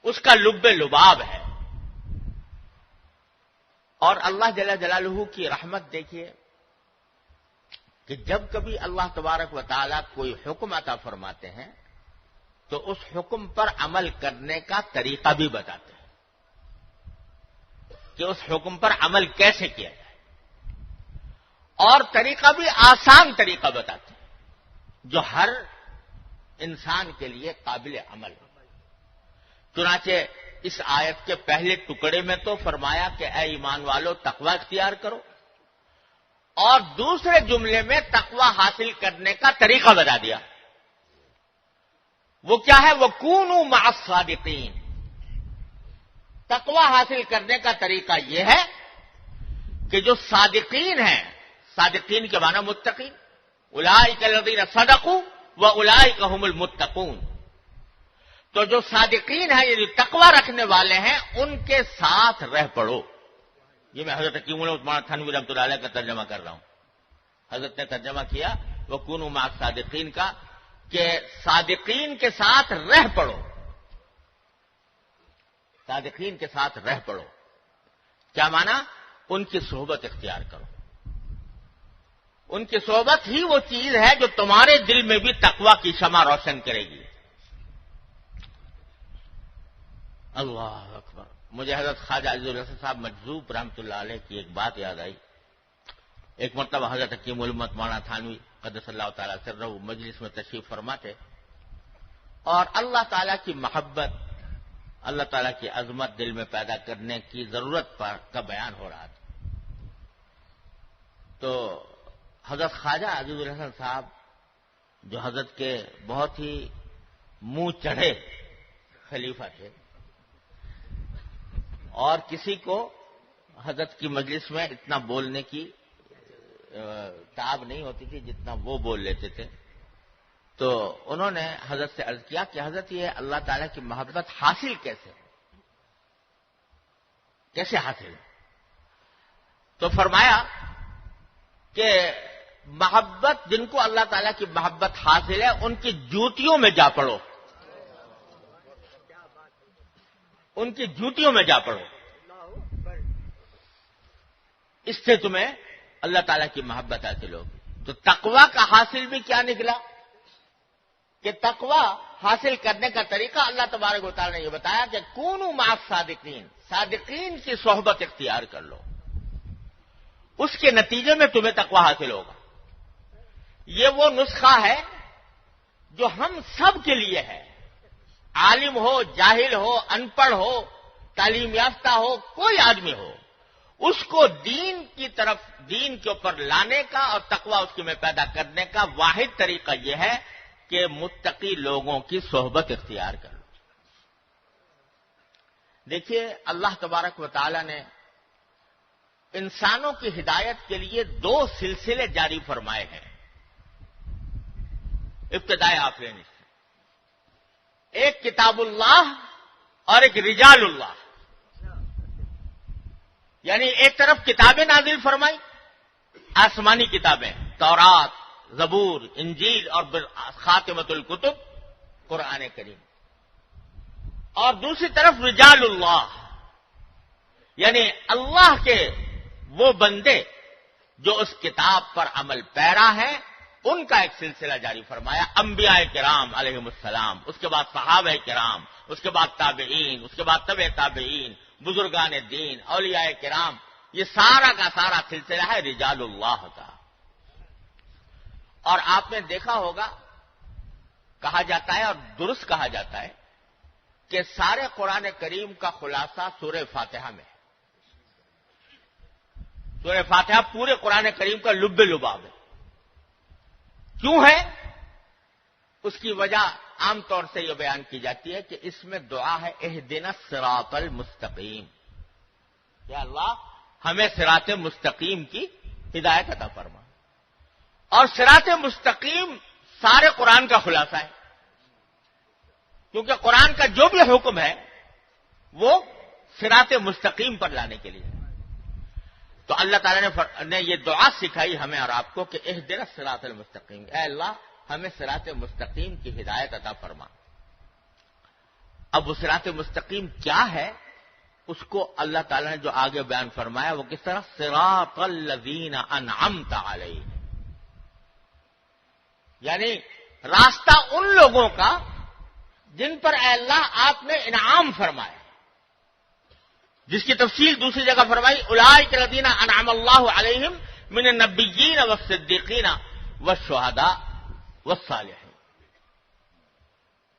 اس کا لب لباب ہے. اور اللہ جل جلالہ کی رحمت دیکھیے کہ جب کبھی اللہ تبارک و تعالی کوئی حکم عطا فرماتے ہیں تو اس حکم پر عمل کرنے کا طریقہ بھی بتاتے ہیں کہ اس حکم پر عمل کیسے کیا جائے، اور طریقہ بھی آسان طریقہ بتاتے ہیں جو ہر انسان کے لیے قابل عمل ہو. چنانچہ اس آیت کے پہلے ٹکڑے میں تو فرمایا کہ اے ایمان والو تقویٰ اختیار کرو، اور دوسرے جملے میں تقویٰ حاصل کرنے کا طریقہ بتا دیا. وہ کیا ہے؟ وہ کونوا مع الصادقین. تقویٰ حاصل کرنے کا طریقہ یہ ہے کہ جو صادقین ہیں، صادقین کے معنی متقین، اولئک الذین صدقوا واولئک هم المتقون. تو جو صادقین ہیں، یعنی تقویٰ رکھنے والے ہیں، ان کے ساتھ رہ پڑو. یہ میں حضرت حکیم عثمان تھانوی رحمۃ اللہ علیہ کا ترجمہ کر رہا ہوں. حضرت نے ترجمہ کیا وَكُونُوا مَعَ الصَّادِقِينَ کا کہ صادقین کے ساتھ رہ پڑو، صادقین کے ساتھ رہ پڑو. کیا معنی؟ ان کی صحبت اختیار کرو. ان کی صحبت ہی وہ چیز ہے جو تمہارے دل میں بھی تقویٰ کی شمع روشن کرے گی. اللہ اکبر. مجھے حضرت خواجہ عزیز الحسن صاحب مجذوب رحمۃ اللہ علیہ کی ایک بات یاد آئی. ایک مرتبہ حضرت حکیم الامت مولانا تھانوی قدس اللہ تعالی سرہ مجلس میں تشریف فرما تھے، اور اللہ تعالی کی محبت اللہ تعالیٰ کی عظمت دل میں پیدا کرنے کی ضرورت پر کا بیان ہو رہا تھا. تو حضرت خواجہ عزیز الحسن صاحب جو حضرت کے بہت ہی منہ چڑھے خلیفہ تھے، اور کسی کو حضرت کی مجلس میں اتنا بولنے کی تاب نہیں ہوتی تھی جتنا وہ بول لیتے تھے. تو انہوں نے حضرت سے عرض کیا کہ حضرت یہ اللہ تعالیٰ کی محبت حاصل کیسے حاصل ہے؟ تو فرمایا کہ محبت، جن کو اللہ تعالیٰ کی محبت حاصل ہے ان کی جوتیوں میں جا پڑو، ان کی جوتیوں میں جا پڑو، اس سے تمہیں اللہ تعالیٰ کی محبت حاصل ہوگی. تو تقویٰ کا حاصل بھی کیا نکلا کہ تقویٰ حاصل کرنے کا طریقہ اللہ تبارک و تعالیٰ نے یہ بتایا کہ کونوا مع الصادقین، صادقین کی صحبت اختیار کر لو، اس کے نتیجے میں تمہیں تقویٰ حاصل ہوگا. یہ وہ نسخہ ہے جو ہم سب کے لیے ہے، عالم ہو، جاہل ہو، ان پڑھ ہو، تعلیم یافتہ ہو، کوئی آدمی ہو، اس کو دین کی طرف، دین کے اوپر لانے کا اور تقویٰ اس کے میں پیدا کرنے کا واحد طریقہ یہ ہے کہ متقی لوگوں کی صحبت اختیار کر لو. دیکھیے اللہ تبارک و تعالی نے انسانوں کی ہدایت کے لیے 2 سلسلے جاری فرمائے ہیں ابتدائے آفرینی سے. ایک کتاب اللہ اور ایک رجال اللہ، یعنی ایک طرف کتابیں نازل فرمائی، آسمانی کتابیں، تورات، زبور، انجیل اور خاتمۃ الکتب قرآن کریم، اور دوسری طرف رجال اللہ، یعنی اللہ کے وہ بندے جو اس کتاب پر عمل پیرا ہیں، ان کا ایک سلسلہ جاری فرمایا. انبیاء کرام علیہم السلام، اس کے بعد صحابہ کرام، اس کے بعد تابعین، اس کے بعد تبع تابعین، بزرگان دین، اولیاء کرام، یہ سارا کا سارا سلسلہ ہے رجال اللہ کا. اور آپ نے دیکھا ہوگا، کہا جاتا ہے اور درست کہا جاتا ہے کہ سارے قرآن کریم کا خلاصہ سورہ فاتحہ میں ہے. سورہ فاتحہ پورے قرآن کریم کا لب لباب ہے. کیوں ہے؟ اس کی وجہ عام طور سے یہ بیان کی جاتی ہے کہ اس میں دعا ہے اہدنا الصراط المستقیم، یا اللہ ہمیں صراط مستقیم کی ہدایت عطا فرما. اور صراط مستقیم سارے قرآن کا خلاصہ ہے، کیونکہ قرآن کا جو بھی حکم ہے وہ صراط مستقیم پر لانے کے لیے. تو اللہ تعالیٰ نے یہ دعا سکھائی ہمیں اور آپ کو کہ اہدنا الصراط المستقیم، اے اللہ ہمیں صراط مستقیم کی ہدایت عطا فرما. اب وہ صراط مستقیم کیا ہے، اس کو اللہ تعالیٰ نے جو آگے بیان فرمایا وہ کس طرح، صراط الذین انعمت علیہم، یعنی راستہ ان لوگوں کا جن پر اے اللہ آپ نے انعام فرمایا، جس کی تفصیل دوسری جگہ فرمائی اولئک الذین انعم اللہ علیہم من النبیین والصدیقین والشہداء والصالحین.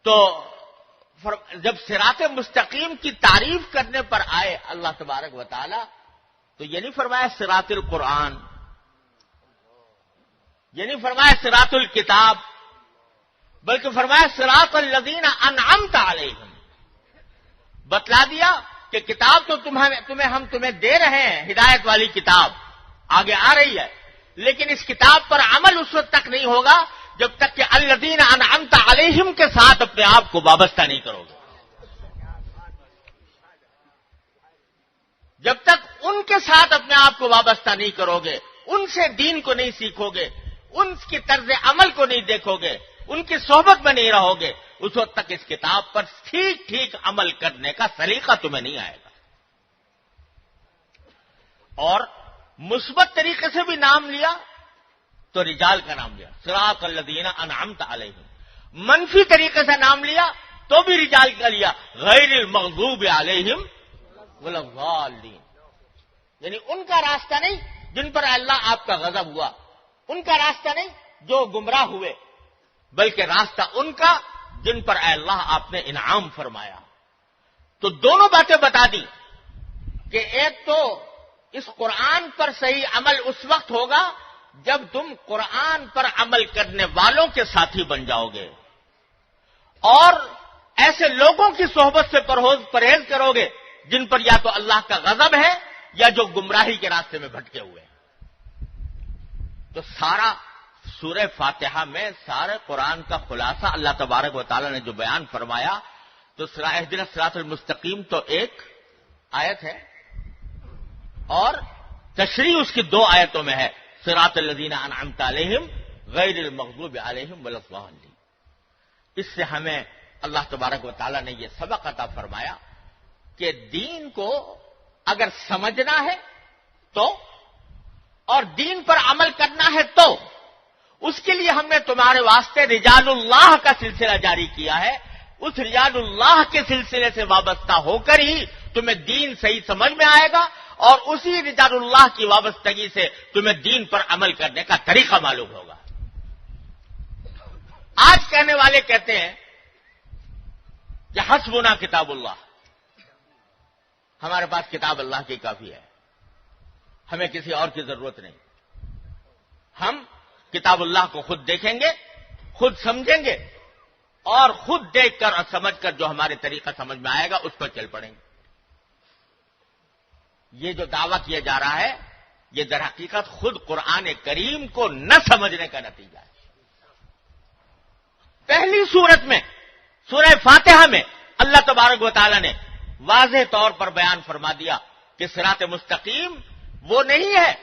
تو جب صراط مستقیم کی تعریف کرنے پر آئے اللہ تبارک و تعالی، تو یہ نہیں فرمایا صراط القرآن، یہ نہیں فرمایا صراط الکتاب، بلکہ فرمایا صراط الذین انعمت علیہم. بتلا دیا کہ کتاب تو تمہیں دے رہے ہیں، ہدایت والی کتاب آگے آ رہی ہے، لیکن اس کتاب پر عمل اس وقت تک نہیں ہوگا جب تک کہ الذین انعمت علیہم کے ساتھ اپنے آپ کو وابستہ نہیں کرو گے. جب تک ان کے ساتھ اپنے آپ کو وابستہ نہیں کرو گے، ان سے دین کو نہیں سیکھو گے، ان کی طرز عمل کو نہیں دیکھو گے، ان کی صحبت میں نہیں رہو گے، اس وقت تک اس کتاب پر ٹھیک ٹھیک عمل کرنے کا سلیقہ تمہیں نہیں آئے گا. اور مثبت طریقے سے بھی نام لیا تو رجال کا نام لیا، صراط الذین انعمت علیہم. منفی طریقے سے نام لیا تو بھی رجال کا لیا، غیر المغضوب علیہم ولا الضالین، یعنی ان کا راستہ نہیں جن پر اللہ آپ کا غضب ہوا، ان کا راستہ نہیں جو گمراہ ہوئے، بلکہ راستہ ان کا جن پر اے اللہ آپ نے انعام فرمایا. تو دونوں باتیں بتا دی کہ ایک تو اس قرآن پر صحیح عمل اس وقت ہوگا جب تم قرآن پر عمل کرنے والوں کے ساتھی بن جاؤ گے اور ایسے لوگوں کی صحبت سے پرہیز کرو گے جن پر یا تو اللہ کا غضب ہے یا جو گمراہی کے راستے میں بھٹکے ہوئے ہیں. تو سارا سورہ فاتحہ میں سارے قرآن کا خلاصہ اللہ تبارک و تعالی نے جو بیان فرمایا تو اہدنا الصراط المستقیم تو ایک آیت ہے اور تشریح اس کی 2 آیتوں میں ہے. صراط الذین انعمت علیہم غیر المغضوب علیہم ولا الضالین. اس سے ہمیں اللہ تبارک و تعالی نے یہ سبق عطا فرمایا کہ دین کو اگر سمجھنا ہے تو اور دین پر عمل کرنا ہے تو اس کے لیے ہم نے تمہارے واسطے رجال اللہ کا سلسلہ جاری کیا ہے. اس رجال اللہ کے سلسلے سے وابستہ ہو کر ہی تمہیں دین صحیح سمجھ میں آئے گا اور اسی رجال اللہ کی وابستگی سے تمہیں دین پر عمل کرنے کا طریقہ معلوم ہوگا. آج کہنے والے کہتے ہیں کہ حسبنا کتاب اللہ، ہمارے پاس کتاب اللہ کی کافی ہے، ہمیں کسی اور کی ضرورت نہیں. ہم کتاب اللہ کو خود دیکھیں گے، خود سمجھیں گے اور خود دیکھ کر اور سمجھ کر جو ہمارے طریقہ سمجھ میں آئے گا اس پر چل پڑیں گے. یہ جو دعویٰ کیا جا رہا ہے یہ در حقیقت خود قرآن کریم کو نہ سمجھنے کا نتیجہ ہے. پہلی صورت میں سورہ فاتحہ میں اللہ تبارک و تعالی نے واضح طور پر بیان فرما دیا کہ صراط مستقیم وہ نہیں ہے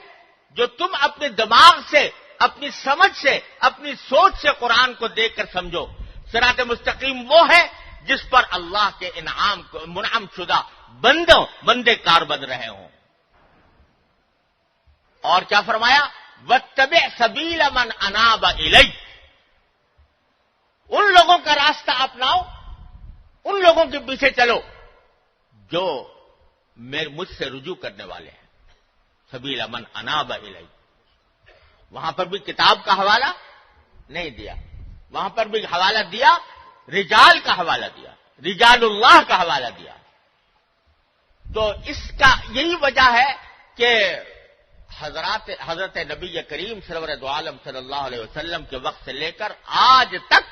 جو تم اپنے دماغ سے، اپنی سمجھ سے، اپنی سوچ سے قرآن کو دیکھ کر سمجھو. صراط مستقیم وہ ہے جس پر اللہ کے انعام منعم شدہ بندے کار بن رہے ہوں. اور کیا فرمایا؟ واتبع سبیل من اناب الی، ان لوگوں کا راستہ اپناؤ، ان لوگوں کے پیچھے چلو جو مجھ سے رجوع کرنے والے ہیں. سبیل من اناب الی، وہاں پر بھی کتاب کا حوالہ نہیں دیا، وہاں پر بھی حوالہ دیا رجال کا حوالہ دیا، رجال اللہ کا حوالہ دیا. تو اس کا یہی وجہ ہے کہ حضرت نبی کریم سرور دو عالم صلی اللہ علیہ وسلم کے وقت سے لے کر آج تک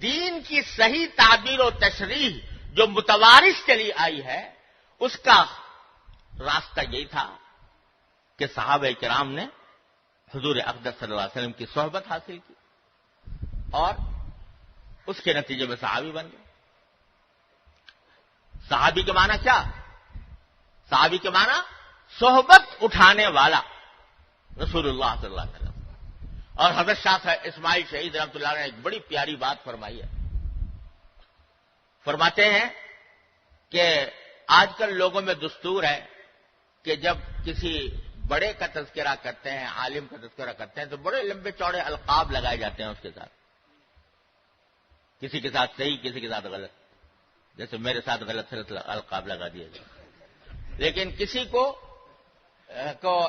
دین کی صحیح تعبیر و تشریح جو متوارث چلی آئی ہے اس کا راستہ یہی تھا کہ صحابہ کرام نے حضور اقدس صلی اللہ علیہ وسلم کی صحبت حاصل کی اور اس کے نتیجے میں صحابی بن گئے. صحابی کے معنی کیا؟ صحابی کے معنی صحبت اٹھانے والا رسول اللہ صلی اللہ علیہ وسلم. اور حضرت شاہ اسماعیل شہید رحمۃ اللہ نے ایک بڑی پیاری بات فرمائی ہے. فرماتے ہیں کہ آج کل لوگوں میں دستور ہے کہ جب کسی بڑے کا تذکرہ کرتے ہیں، عالم کا تذکرہ کرتے ہیں تو بڑے لمبے چوڑے القاب لگائے جاتے ہیں اس کے ساتھ، کسی کے ساتھ صحیح کسی کے ساتھ غلط. جیسے میرے ساتھ غلط القاب لگا دیے گئے. لیکن کسی کو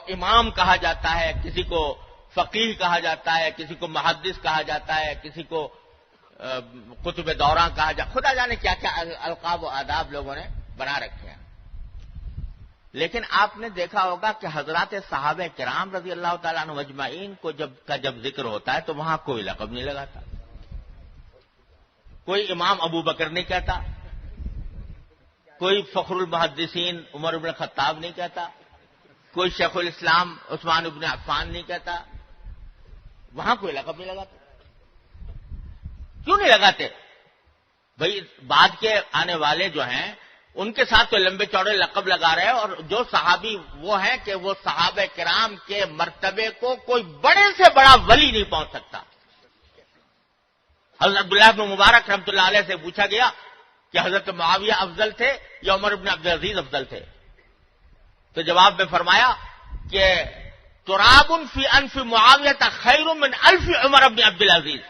امام کہا جاتا ہے، کسی کو فقیہ کہا جاتا ہے، کسی کو محدث کہا جاتا ہے، کسی کو قطب دوراں کہا جاتا ہے. خدا جانے کیا کیا القاب و آداب لوگوں نے بنا رکھے ہیں. لیکن آپ نے دیکھا ہوگا کہ حضرات صحابہ کرام رضی اللہ تعالیٰ عنہ اجمعین کو جب ذکر ہوتا ہے تو وہاں کوئی لقب نہیں لگاتا، کوئی امام ابو بکر نہیں کہتا، کوئی فخر المحدثین عمر بن خطاب نہیں کہتا، کوئی شیخ الاسلام عثمان بن عفان نہیں کہتا. وہاں کوئی لقب نہیں لگاتا. کیوں نہیں لگاتے؟ بھئی بعد کے آنے والے جو ہیں ان کے ساتھ تو لمبے چوڑے لقب لگا رہے ہیں، اور جو صحابی وہ ہیں کہ وہ صحابہ کرام کے مرتبے کو کوئی بڑے سے بڑا ولی نہیں پہنچ سکتا. حضرت عبداللہ بن مبارک رحمۃ اللہ علیہ سے پوچھا گیا کہ حضرت معاویہ افضل تھے یا عمر بن عبدالعزیز افضل تھے؟ تو جواب میں فرمایا کہ تراب فی انف معاویہ خیر من الف عمر بن عبدالعزیز.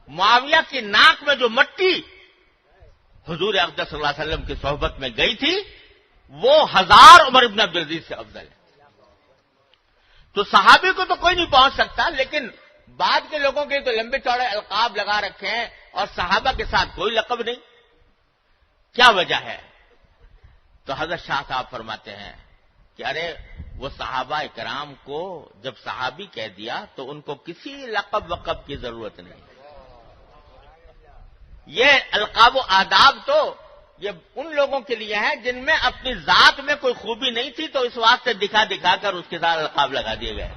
معاویہ کی ناک میں جو مٹی حضور اقدس صلی اللہ علیہ وسلم کی صحبت میں گئی تھی وہ 1000 عمر بن عبدالعزیز سے افضل ہے. تو صحابی کو تو کوئی نہیں پہنچ سکتا، لیکن بعد کے لوگوں کے تو لمبے چوڑے القاب لگا رکھے ہیں اور صحابہ کے ساتھ کوئی لقب نہیں؟ کیا وجہ ہے؟ تو حضرت شاہ صاحب فرماتے ہیں کہ ارے وہ صحابہ کرام کو جب صحابی کہہ دیا تو ان کو کسی لقب وقب کی ضرورت نہیں. یہ القاب و آداب تو یہ ان لوگوں کے لیے ہے جن میں اپنی ذات میں کوئی خوبی نہیں تھی تو اس واسطے دکھا دکھا کر اس کے ساتھ القاب لگا دیے گئے.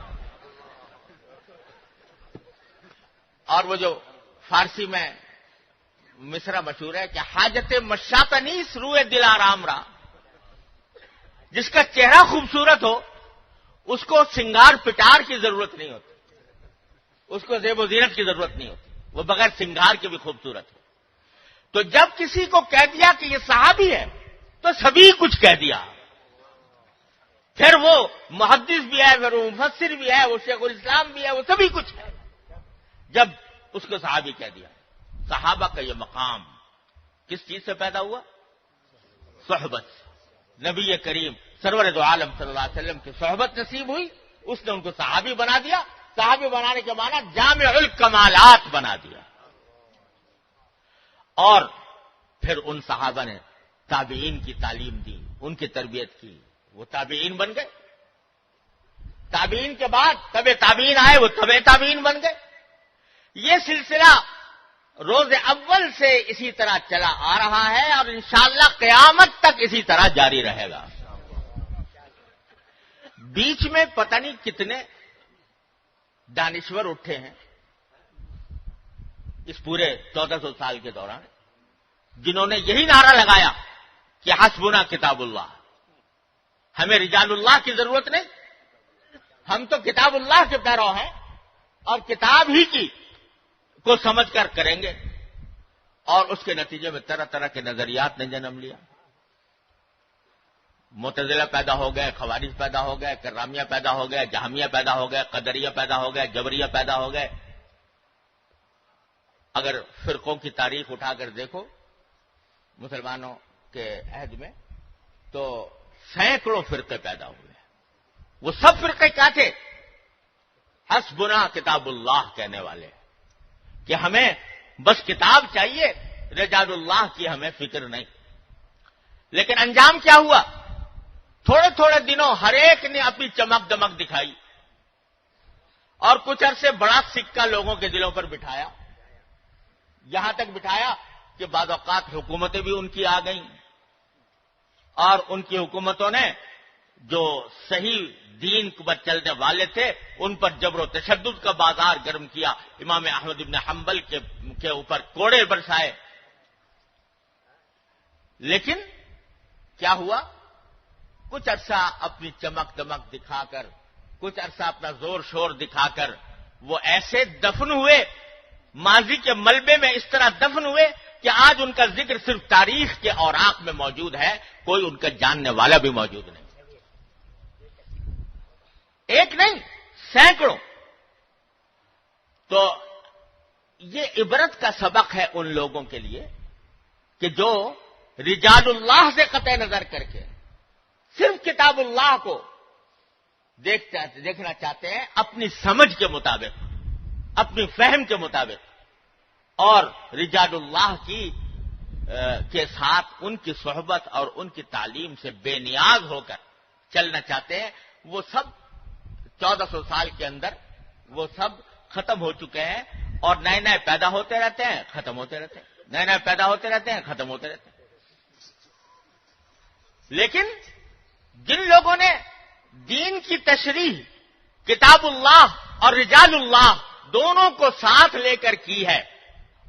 اور وہ جو فارسی میں مصرع مشہور ہے کہ حاجت مشاطنیس روئے دل آرام را، جس کا چہرہ خوبصورت ہو اس کو سنگار پٹار کی ضرورت نہیں ہوتی، اس کو زیب و زینت کی ضرورت نہیں ہوتی، وہ بغیر سنگار کے بھی خوبصورت ہو. تو جب کسی کو کہہ دیا کہ یہ صحابی ہے تو سبھی کچھ کہہ دیا. پھر وہ محدث بھی ہے، پھر وہ مفسر بھی ہے، وہ شیخ الاسلام بھی ہے، وہ سبھی کچھ ہے. جب اس کو صحابی کہہ دیا، صحابہ کا یہ مقام کس چیز سے پیدا ہوا؟ صحبت. نبی کریم سرور دو عالم صلی اللہ علیہ وسلم کی صحبت نصیب ہوئی، اس نے ان کو صحابی بنا دیا. صحابی بنانے کے معنی جامع الکمالات بنا دیا. اور پھر ان صحابہ نے تابعین کی تعلیم دی، ان کی تربیت کی، وہ تابعین بن گئے. تابعین کے بعد تبع تابعین آئے، وہ تبع تابعین بن گئے. یہ سلسلہ روز اول سے اسی طرح چلا آ رہا ہے اور انشاءاللہ قیامت تک اسی طرح جاری رہے گا. بیچ میں پتہ نہیں کتنے دانشور اٹھے ہیں اس پورے 1400 سال کے دوران، جنہوں نے یہی نعرہ لگایا کہ حسبنا کتاب اللہ، ہمیں رجال اللہ کی ضرورت نہیں، ہم تو کتاب اللہ کے پیرو ہیں اور کتاب ہی کی کو سمجھ کر کریں گے. اور اس کے نتیجے میں طرح طرح کے نظریات نے جنم لیا. معتزلہ پیدا ہو گئے، خوارج پیدا ہو گئے، کرامیہ پیدا ہو گئے، جہمیہ پیدا ہو گئے، قدریہ پیدا ہو گئے، جبریہ پیدا ہو گئے. اگر فرقوں کی تاریخ اٹھا کر دیکھو مسلمانوں کے عہد میں تو سینکڑوں فرقے پیدا ہوئے. وہ سب فرقے کیا تھے؟ حسبنا کتاب اللہ کہنے والے، کہ ہمیں بس کتاب چاہیے، رجال اللہ کی ہمیں فکر نہیں. لیکن انجام کیا ہوا؟ تھوڑے تھوڑے دنوں ہر ایک نے اپنی چمک دمک دکھائی اور کچھ عرصے بڑا سکہ لوگوں کے دلوں پر بٹھایا، یہاں تک بٹھایا کہ بعض اوقات حکومتیں بھی ان کی آ گئیں اور ان کی حکومتوں نے جو صحیح دین پر چلنے والے تھے ان پر جبر و تشدد کا بازار گرم کیا. امام احمد بن حنبل کے اوپر کوڑے برسائے. لیکن کیا ہوا؟ کچھ عرصہ اپنی چمک دمک دکھا کر، کچھ عرصہ اپنا زور شور دکھا کر وہ ایسے دفن ہوئے، ماضی کے ملبے میں اس طرح دفن ہوئے کہ آج ان کا ذکر صرف تاریخ کے اوراق میں موجود ہے، کوئی ان کا جاننے والا بھی موجود نہیں. ایک نہیں، سینکڑوں. تو یہ عبرت کا سبق ہے ان لوگوں کے لیے کہ جو رجال اللہ سے قطع نظر کر کے صرف کتاب اللہ کو دیکھنا چاہتے ہیں اپنی سمجھ کے مطابق، اپنی فہم کے مطابق، اور رجال اللہ کے ساتھ ان کی صحبت اور ان کی تعلیم سے بے نیاز ہو کر چلنا چاہتے ہیں. وہ سب 1400 سال کے اندر وہ سب ختم ہو چکے ہیں اور نئے نئے پیدا ہوتے رہتے ہیں، ختم ہوتے رہتے ہیں، نئے نئے پیدا ہوتے رہتے ہیں، ختم ہوتے رہتے ہیں. لیکن جن لوگوں نے دین کی تشریح کتاب اللہ اور رجال اللہ دونوں کو ساتھ لے کر کی ہے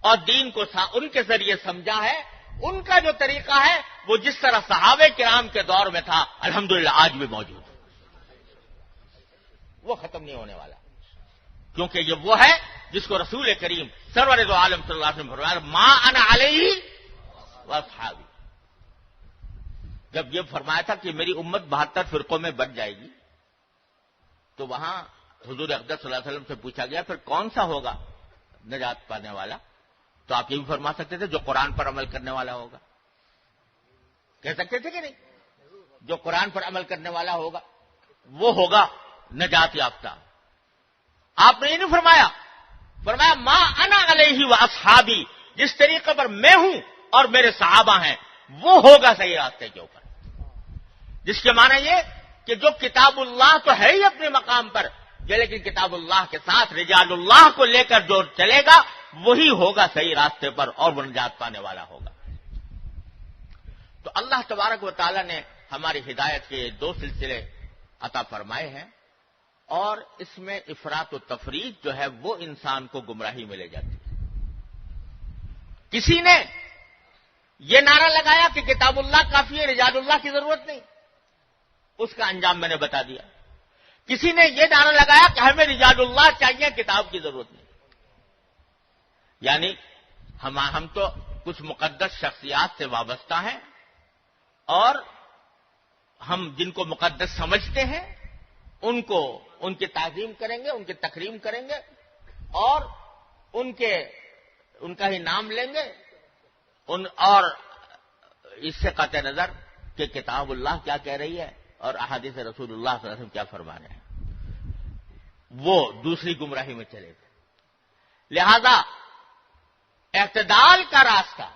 اور دین کو ان کے ذریعے سمجھا ہے، ان کا جو طریقہ ہے وہ جس طرح صحابہ کرام کے دور میں تھا الحمدللہ آج بھی موجود ہے، وہ ختم نہیں ہونے والا. کیونکہ یہ وہ ہے جس کو رسول کریم سرور دو عالم صلی اللہ علیہ وسلم فرمایا ما انا علیہ واصحابی. جب یہ فرمایا تھا کہ میری امت 72 فرقوں میں بٹ جائے گی تو وہاں حضور اقدس صلی اللہ علیہ وسلم سے پوچھا گیا پھر کون سا ہوگا نجات پانے والا؟ تو آپ یہ بھی فرما سکتے تھے جو قرآن پر عمل کرنے والا ہوگا. کہہ سکتے تھے کہ نہیں؟ جو قرآن پر عمل کرنے والا ہوگا وہ ہوگا نجات یافتہ. آپ نے یہ نہیں فرمایا، فرمایا ما انا علیہ واصحابی، جس طریقے پر میں ہوں اور میرے صحابہ ہیں وہ ہوگا صحیح راستے کے اوپر. جس کے معنی یہ کہ جو کتاب اللہ تو ہے ہی اپنے مقام پر، لیکن کتاب اللہ کے ساتھ رجال اللہ کو لے کر جو چلے گا وہی ہوگا صحیح راستے پر اور وہ نجات پانے والا ہوگا. تو اللہ تبارک و تعالی نے ہماری ہدایت کے دو سلسلے عطا فرمائے ہیں، اور اس میں افراط و تفریط جو ہے وہ انسان کو گمراہی میں لے جاتی ہے. کسی نے یہ نعرہ لگایا کہ کتاب اللہ کافی ہے، رجال اللہ کی ضرورت نہیں، اس کا انجام میں نے بتا دیا. کسی نے یہ نعرہ لگایا کہ ہمیں رجال اللہ چاہیے، کتاب کی ضرورت نہیں. یعنی ہم تو کچھ مقدس شخصیات سے وابستہ ہیں، اور ہم جن کو مقدس سمجھتے ہیں ان کی تعظیم کریں گے، ان کی تکریم کریں گے، اور ان کا ہی نام لیں گے، اور اس سے قطع نظر کہ کتاب اللہ کیا کہہ رہی ہے اور احادیث رسول اللہ صلی اللہ علیہ وسلم کیا فرما رہے ہیں، وہ دوسری گمراہی میں چلے گئے. لہذا اعتدال کا راستہ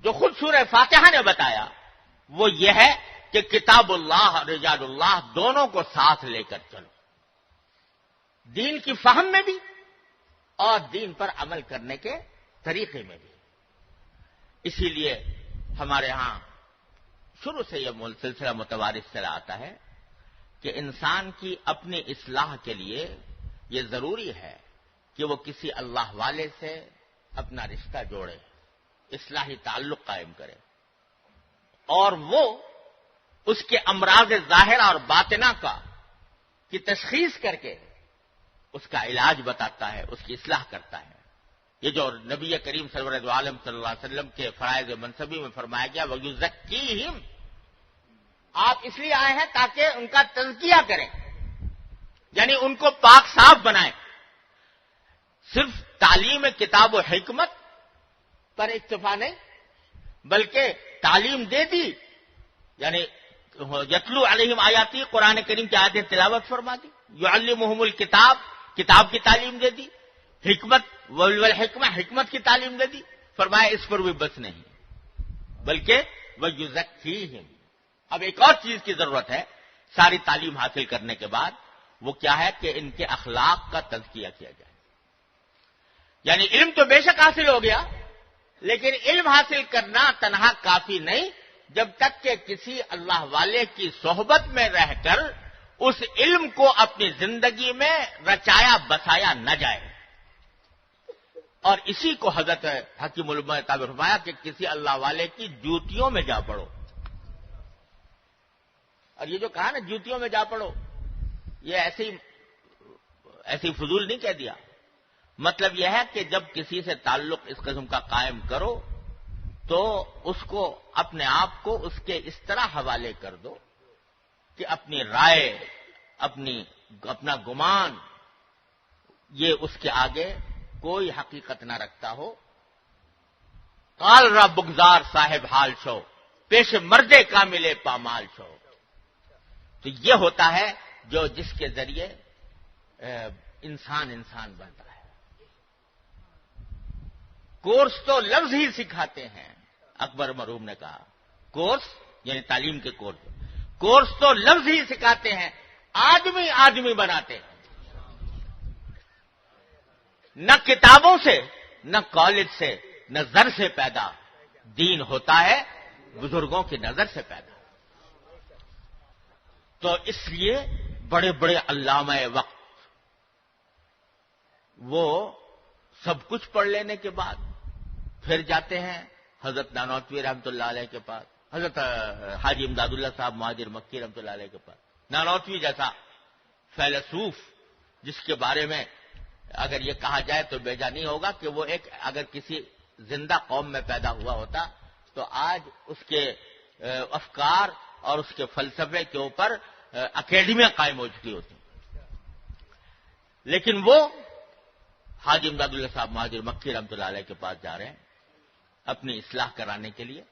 جو خود سورہ فاتحہ نے بتایا وہ یہ ہے کہ کتاب اللہ اور رجال اللہ دونوں کو ساتھ لے کر چلو، دین کی فہم میں بھی اور دین پر عمل کرنے کے طریقے میں بھی. اسی لیے ہمارے ہاں شروع سے یہ سلسلہ متوارث چلا آتا ہے کہ انسان کی اپنی اصلاح کے لیے یہ ضروری ہے کہ وہ کسی اللہ والے سے اپنا رشتہ جوڑے، اصلاحی تعلق قائم کرے، اور وہ اس کے امراض ظاہرہ اور باطنہ کی تشخیص کر کے اس کا علاج بتاتا ہے، اس کی اصلاح کرتا ہے. یہ جو نبی کریم سرور عالم صلی اللہ علیہ وسلم کے فرائض منصبی میں فرمایا گیا وَيُزَكِّيهِمْ، آپ اس لیے آئے ہیں تاکہ ان کا تزکیہ کریں، یعنی ان کو پاک صاف بنائیں. صرف تعلیم کتاب و حکمت پر اکتفا نہیں، بلکہ تعلیم دے دی، یعنی یتلو علیہم آیاتی، قرآن کریم کی آیتیں تلاوت فرما دی، یعلمہم الکتاب، کتاب کی تعلیم دے دی، حکمت والحکمہ، حکمت کی تعلیم دے دی. فرمایا اس پر بھی بس نہیں بلکہ وَيُزَكِّيهِمْ. اب ایک اور چیز کی ضرورت ہے ساری تعلیم حاصل کرنے کے بعد، وہ کیا ہے کہ ان کے اخلاق کا تزکیہ کیا جائے. یعنی علم تو بے شک حاصل ہو گیا، لیکن علم حاصل کرنا تنہا کافی نہیں جب تک کہ کسی اللہ والے کی صحبت میں رہ کر اس علم کو اپنی زندگی میں رچایا بسایا نہ جائے. اور اسی کو حضرت حکیم علماء تعبیر فرمایا کہ کسی اللہ والے کی جوتیوں میں جا پڑو. اور یہ جو کہا نا جوتیوں میں جا پڑو، یہ ایسی فضول نہیں کہہ دیا. مطلب یہ ہے کہ جب کسی سے تعلق اس قسم کا قائم کرو تو اس کو اپنے آپ کو اس کے اس طرح حوالے کر دو کہ اپنی رائے، اپنا گمان یہ اس کے آگے کوئی حقیقت نہ رکھتا ہو. قال را بگزار صاحب حال شو، پیش مردے کاملے پامال شو. تو یہ ہوتا ہے جس کے ذریعے انسان بنتا ہے. کورس تو لفظ ہی سکھاتے ہیں، اکبر مرحوم نے کہا کورس یعنی تعلیم کے کورس تو لفظ ہی سکھاتے ہیں، آدمی بناتے ہیں. نہ کتابوں سے، نہ کالج سے، نہ زر سے پیدا دین ہوتا ہے، بزرگوں کی نظر سے پیدا. تو اس لیے بڑے بڑے علامہ وقت وہ سب کچھ پڑھ لینے کے بعد پھر جاتے ہیں حضرت نانوتوی رحمۃ اللہ علیہ کے پاس، حضرت حاجی امداد اللہ صاحب مہاجر مکی رحمۃ اللہ علیہ کے پاس. نانوتوی جیسا فیلسوف جس کے بارے میں اگر یہ کہا جائے تو بیجا نہیں ہوگا کہ وہ اگر کسی زندہ قوم میں پیدا ہوا ہوتا تو آج اس کے افکار اور اس کے فلسفے کے اوپر اکیڈمیاں قائم ہو چکی ہوتی. لیکن وہ حاجی امداد اللہ صاحب مہاجر مکی رحمۃ اللہ علیہ کے پاس جا رہے ہیں اپنی اصلاح کرانے کے لیے،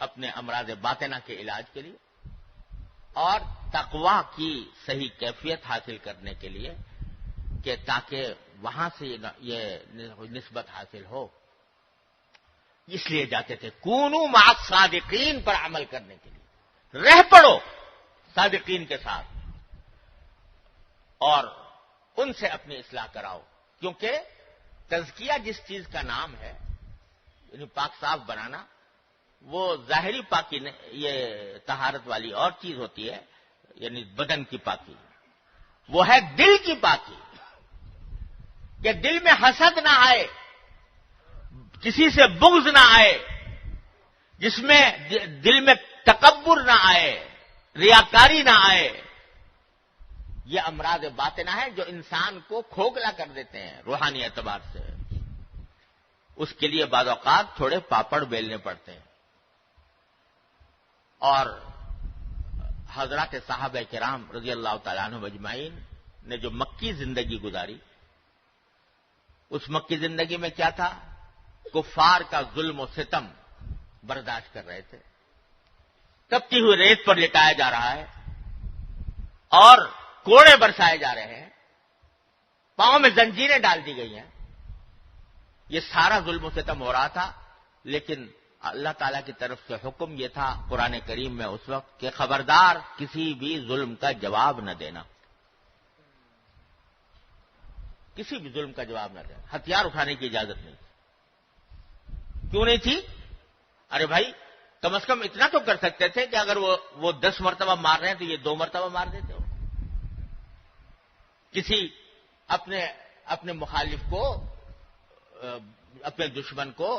اپنے امراض باطنہ کے علاج کے لیے، اور تقویٰ کی صحیح کیفیت حاصل کرنے کے لیے کہ تاکہ وہاں سے یہ نسبت حاصل ہو اس لیے جاتے تھے کونو مع الصادقین پر عمل کرنے کے لیے، رہ پڑو صادقین کے ساتھ اور ان سے اپنی اصلاح کراؤ، کیونکہ تزکیہ جس چیز کا نام ہے یعنی پاک صاف بنانا، وہ ظاہری پاکی یہ طہارت والی اور چیز ہوتی ہے، یعنی بدن کی پاکی، وہ ہے دل کی پاکی، کہ دل میں حسد نہ آئے، کسی سے بغض نہ آئے، جس میں دل میں تکبر نہ آئے، ریاکاری نہ آئے۔ یہ امراض باطنہ ہیں جو انسان کو کھوکھلا کر دیتے ہیں روحانی اعتبار سے۔ اس کے لیے بعض اوقات تھوڑے پاپڑ بیلنے پڑتے ہیں۔ اور حضرات صحابہ کرام رضی اللہ تعالیٰ عنہ اجمعین نے جو مکی زندگی گزاری، اس مکی زندگی میں کیا تھا؟ کفار کا ظلم و ستم برداشت کر رہے تھے، تپتی ہوئی ریت پر لٹایا جا رہا ہے اور کوڑے برسائے جا رہے ہیں، پاؤں میں زنجیریں ڈال دی گئی ہیں، یہ سارا ظلم و ستم ہو رہا تھا، لیکن اللہ تعالیٰ کی طرف سے حکم یہ تھا قرآن کریم میں اس وقت کہ خبردار کسی بھی ظلم کا جواب نہ دینا، کسی بھی ظلم کا جواب نہ دینا، ہتھیار اٹھانے کی اجازت نہیں تھی۔ کیوں نہیں تھی؟ ارے بھائی کم از کم اتنا تو کر سکتے تھے کہ اگر وہ 10 مرتبہ مار رہے ہیں تو یہ 2 مرتبہ مار دیتے ہو، کسی اپنے مخالف کو، اپنے دشمن کو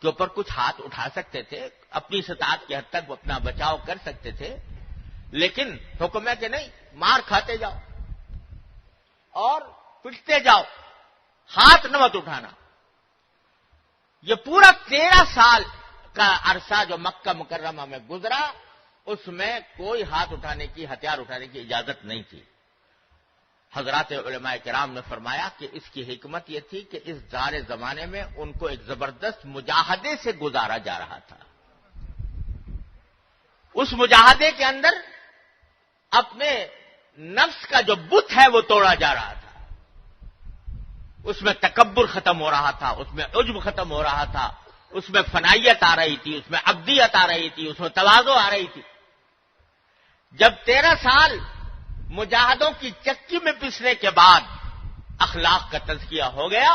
کے اوپر کچھ ہاتھ اٹھا سکتے تھے، اپنی استطاعت کی حد تک وہ اپنا بچاؤ کر سکتے تھے، لیکن حکم ہے کہ نہیں، مار کھاتے جاؤ اور پٹتے جاؤ، ہاتھ نہ مت اٹھانا۔ یہ پورا 13 سال کا عرصہ جو مکہ مکرمہ میں گزرا، اس میں کوئی ہاتھ اٹھانے کی، ہتھیار اٹھانے کی اجازت نہیں تھی۔ حضرات علماء کرام نے فرمایا کہ اس کی حکمت یہ تھی کہ اس دار زمانے میں ان کو ایک زبردست مجاہدے سے گزارا جا رہا تھا۔ اس مجاہدے کے اندر اپنے نفس کا جو بت ہے وہ توڑا جا رہا تھا، اس میں تکبر ختم ہو رہا تھا، اس میں عجب ختم ہو رہا تھا، اس میں فنائیت آ رہی تھی، اس میں عبدیت آ رہی تھی، اس میں تواضع آ رہی تھی۔ جب 13 سال مجاہدوں کی چکی میں پسنے کے بعد اخلاق کا تزکیہ ہو گیا،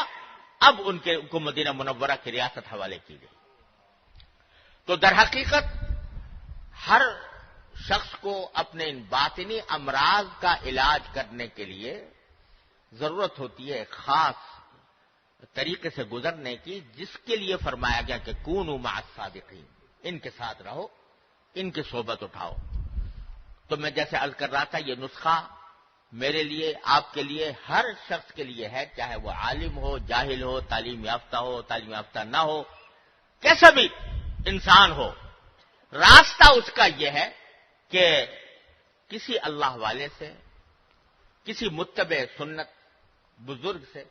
اب ان کو مدینہ منورہ کی ریاست حوالے کی گئی۔ تو در حقیقت ہر شخص کو اپنے ان باطنی امراض کا علاج کرنے کے لیے ضرورت ہوتی ہے ایک خاص طریقے سے گزرنے کی، جس کے لیے فرمایا گیا کہ کونوا مع الصادقین، ان کے ساتھ رہو، ان کی صحبت اٹھاؤ۔ تو میں جیسے عرض کر رہا تھا، یہ نسخہ میرے لیے، آپ کے لیے، ہر شخص کے لیے ہے، چاہے وہ عالم ہو، جاہل ہو، تعلیم یافتہ ہو، تعلیم یافتہ نہ ہو، کیسا بھی انسان ہو، راستہ اس کا یہ ہے کہ کسی اللہ والے سے، کسی متبع سنت بزرگ سے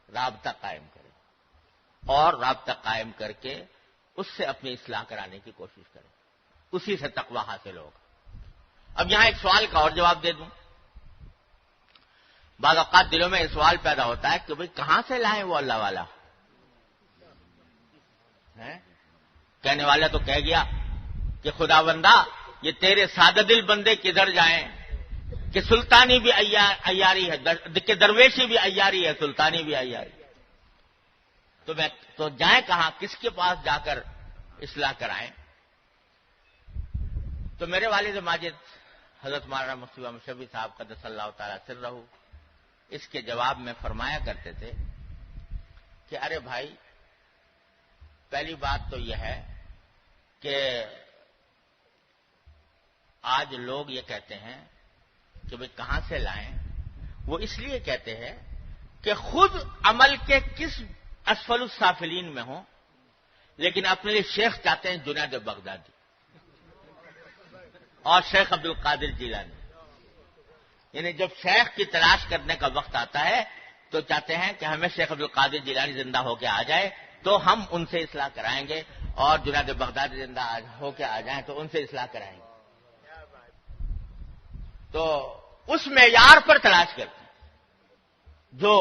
رابطہ قائم کرے اور رابطہ قائم کر کے اس سے اپنی اصلاح کرانے کی کوشش کرے، اسی سے تقویٰ حاصل ہوگا۔ اب یہاں ایک سوال کا اور جواب دے دوں۔ بعض اوقات دلوں میں یہ سوال پیدا ہوتا ہے کہ بھئی کہاں سے لائیں وہ اللہ والا؟ کہنے والا تو کہہ گیا کہ خدا بندہ یہ تیرے سادہ دل بندے کدھر جائیں کہ سلطانی بھی عیاری ہے، کہ درویشی بھی عیاری ہے، سلطانی بھی عیاری۔ تو جائیں کہاں، کس کے پاس جا کر اصلاح کرائیں؟ تو میرے والد ماجد حضرت مولانا مفتی محمد شفیع صاحب قدس اللہ تعالی سرہ اس کے جواب میں فرمایا کرتے تھے کہ ارے بھائی، پہلی بات تو یہ ہے کہ آج لوگ یہ کہتے ہیں کہ بھئی کہاں سے لائیں، وہ اس لیے کہتے ہیں کہ خود عمل کے کس اسفل السافلین میں ہوں، لیکن اپنے لیے شیخ چاہتے ہیں جنید بغدادی اور شیخ عبد القادر جیلانی۔ یعنی جب شیخ کی تلاش کرنے کا وقت آتا ہے تو چاہتے ہیں کہ ہمیں شیخ عبد القادر جیلانی زندہ ہو کے آ جائے تو ہم ان سے اصلاح کرائیں گے، اور جنید بغدادی زندہ ہو کے آ جائیں تو ان سے اصلاح کرائیں گے۔ تو اس معیار پر تلاش کرتے ہیں جو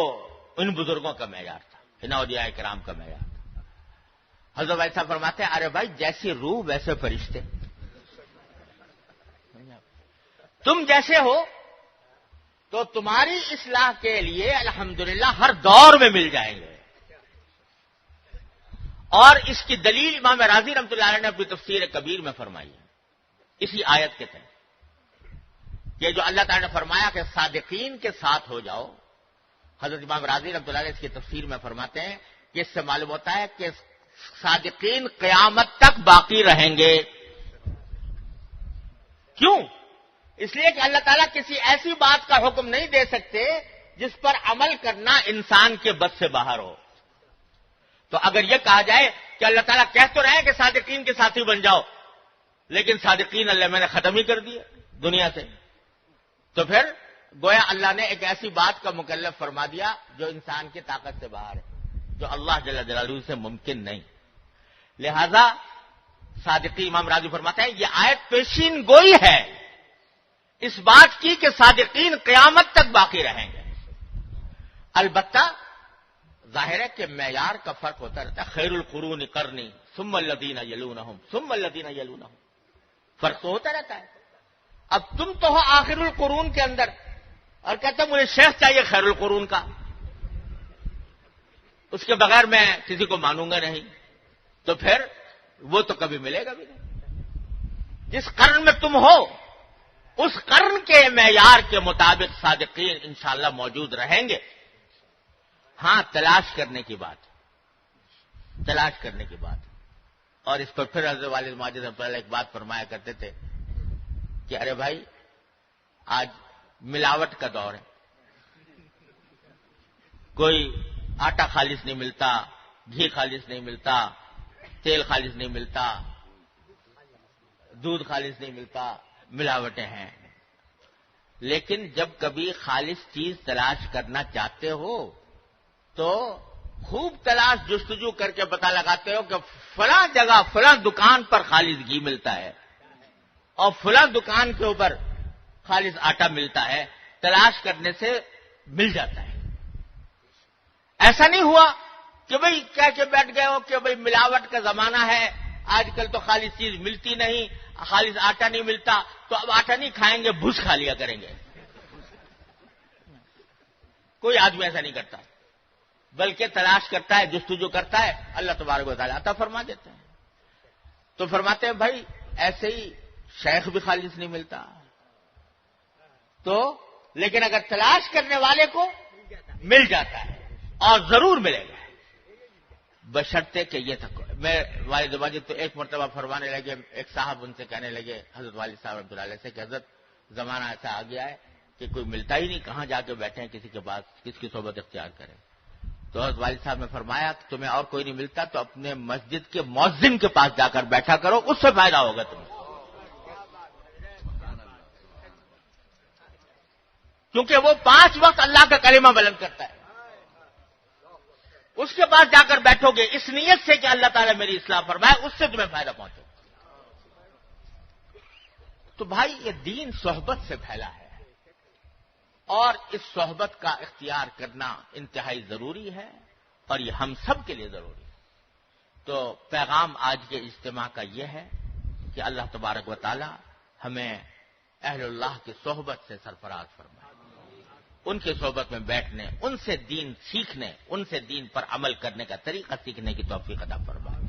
ان بزرگوں کا معیار تھا، ان اولیاء کرام کا معیار تھا۔ حضرت بھائی صاحب فرماتے ہیں ارے بھائی جیسی روح ویسے فرشتے، تم جیسے ہو تو تمہاری اصلاح کے لیے الحمدللہ ہر دور میں مل جائیں گے. اور اس کی دلیل امام راضی رحمۃ اللہ علیہ نے اپنی تفسیر کبیر میں فرمائی ہے اسی آیت کے تحت، کہ جو اللہ تعالی نے فرمایا کہ صادقین کے ساتھ ہو جاؤ. حضرت امام راضی رحمۃ اللہ علیہ اس کی تفسیر میں فرماتے ہیں کہ اس سے معلوم ہوتا ہے کہ صادقین قیامت تک باقی رہیں گے. کیوں؟ اس لیے کہ اللہ تعالیٰ کسی ایسی بات کا حکم نہیں دے سکتے جس پر عمل کرنا انسان کے بس سے باہر ہو. تو اگر یہ کہا جائے کہ اللہ تعالیٰ کہہ تو رہے ہیں کہ صادقین کے ساتھی بن جاؤ، لیکن صادقین اللہ میں نے ختم ہی کر دیے دنیا سے، تو پھر گویا اللہ نے ایک ایسی بات کا مکلف فرما دیا جو انسان کی طاقت سے باہر ہے، جو اللہ جل جلالہ سے ممکن نہیں. لہذا صادقی امام راضی فرماتے ہیں یہ آیت پیشین گوئی ہے اس بات کی کہ صادقین قیامت تک باقی رہیں گے. البتہ ظاہر ہے کہ معیار کا فرق ہوتا رہتا ہے. خیر القرون قرنی ثم الذین یلونہم ثم الذین یلونہم، فرق تو ہوتا رہتا ہے. اب تم تو ہو آخر القرون کے اندر اور کہتے مجھے شیخ چاہیے خیر القرون کا، اس کے بغیر میں کسی کو مانوں گا نہیں. تو پھر وہ تو کبھی ملے گا بھی نہیں. جس قرن میں تم ہو اس قرن کے معیار کے مطابق صادقین انشاءاللہ موجود رہیں گے. ہاں تلاش کرنے کی بات، تلاش کرنے کی بات. اور اس پر پھر حضرت والد ماجد رحمۃ اللہ ایک بات فرمایا کرتے تھے کہ ارے بھائی آج ملاوٹ کا دور ہے، کوئی آٹا خالص نہیں ملتا، گھی خالص نہیں ملتا، تیل خالص نہیں ملتا، دودھ خالص نہیں ملتا، ملاوٹیں ہیں. لیکن جب کبھی خالص چیز تلاش کرنا چاہتے ہو تو خوب تلاش جستجو کر کے پتہ لگاتے ہو کہ فلاں جگہ فلاں دکان پر خالص گھی ملتا ہے اور فلاں دکان کے اوپر خالص آٹا ملتا ہے. تلاش کرنے سے مل جاتا ہے. ایسا نہیں ہوا کہ بھئی کہہ کے بیٹھ گئے ہو کہ بھئی ملاوٹ کا زمانہ ہے، آج کل تو خالص چیز ملتی نہیں، خالص آٹا نہیں ملتا، تو اب آٹا نہیں کھائیں گے، بھوس کھا لیا کریں گے. کوئی آدمی ایسا نہیں کرتا، بلکہ تلاش کرتا ہے، جستجو کرتا ہے، اللہ تبارک و تعالیٰ عطا فرما دیتے ہیں. تو فرماتے ہیں بھائی ایسے ہی شیخ بھی خالص نہیں ملتا، تو لیکن اگر تلاش کرنے والے کو مل جاتا ہے اور ضرور ملے گا، بشرطے کہ یہ تک. میں والد ماجد تو ایک مرتبہ فرمانے لگے، ایک صاحب ان سے کہنے لگے حضرت والد صاحب رحمۃ اللہ علیہ سے کہ حضرت زمانہ ایسا آ گیا ہے کہ کوئی ملتا ہی نہیں، کہاں جا کے بیٹھے ہیں کسی کے پاس، کس کی صحبت اختیار کریں. تو حضرت والد صاحب نے فرمایا کہ تمہیں اور کوئی نہیں ملتا تو اپنے مسجد کے مؤذن کے پاس جا کر بیٹھا کرو، اس سے فائدہ ہوگا تمہیں. کیونکہ وہ 5 وقت اللہ کا کلمہ بلند کرتا ہے. اس کے پاس جا کر بیٹھو گے اس نیت سے کہ اللہ تعالیٰ میری اصلاح فرمائے، اس سے تمہیں فائدہ پہنچے. تو بھائی یہ دین صحبت سے پھیلا ہے اور اس صحبت کا اختیار کرنا انتہائی ضروری ہے اور یہ ہم سب کے لیے ضروری ہے. تو پیغام آج کے اجتماع کا یہ ہے کہ اللہ تبارک و تعالی ہمیں اہل اللہ کی صحبت سے سرفراز فرمائے، ان کی صحبت میں بیٹھنے، ان سے دین سیکھنے، ان سے دین پر عمل کرنے کا طریقہ سیکھنے کی توفیق عطا فرمائے.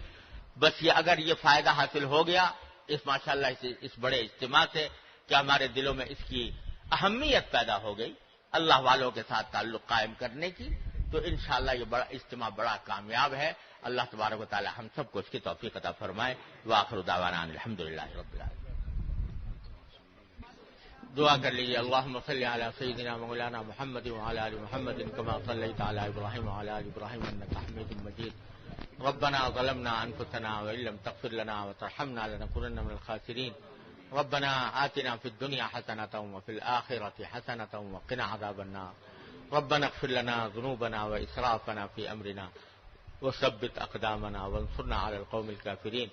بس یہ اگر یہ فائدہ حاصل ہو گیا اس ماشاءاللہ اس بڑے اجتماع سے کہ ہمارے دلوں میں اس کی اہمیت پیدا ہو گئی اللہ والوں کے ساتھ تعلق قائم کرنے کی، تو انشاءاللہ یہ بڑا اجتماع بڑا کامیاب ہے. اللہ تبارک و تعالی ہم سب کو اس کی توفیق عطا فرمائے. وآخر دعوانا الحمدللہ رب العالمین. دعا کر لیجیے. اللہم صلی علی سیدنا مولانا محمد وعلی آل محمد کما صلیت علی ابراہیم وعلی آل ابراہیم انک حمید مجید. ربنا ظلمنا انفسنا وان لم تغفر لنا وترحمنا لنكونن من الخاسرین. ربنا آتنا في الدنيا حسنة وفي الآخرة حسنة وقنا عذاب النار. ربنا اغفر لنا ذنوبنا وإسرافنا في أمرنا وثبت أقدامنا وانصرنا على القوم الكافرين.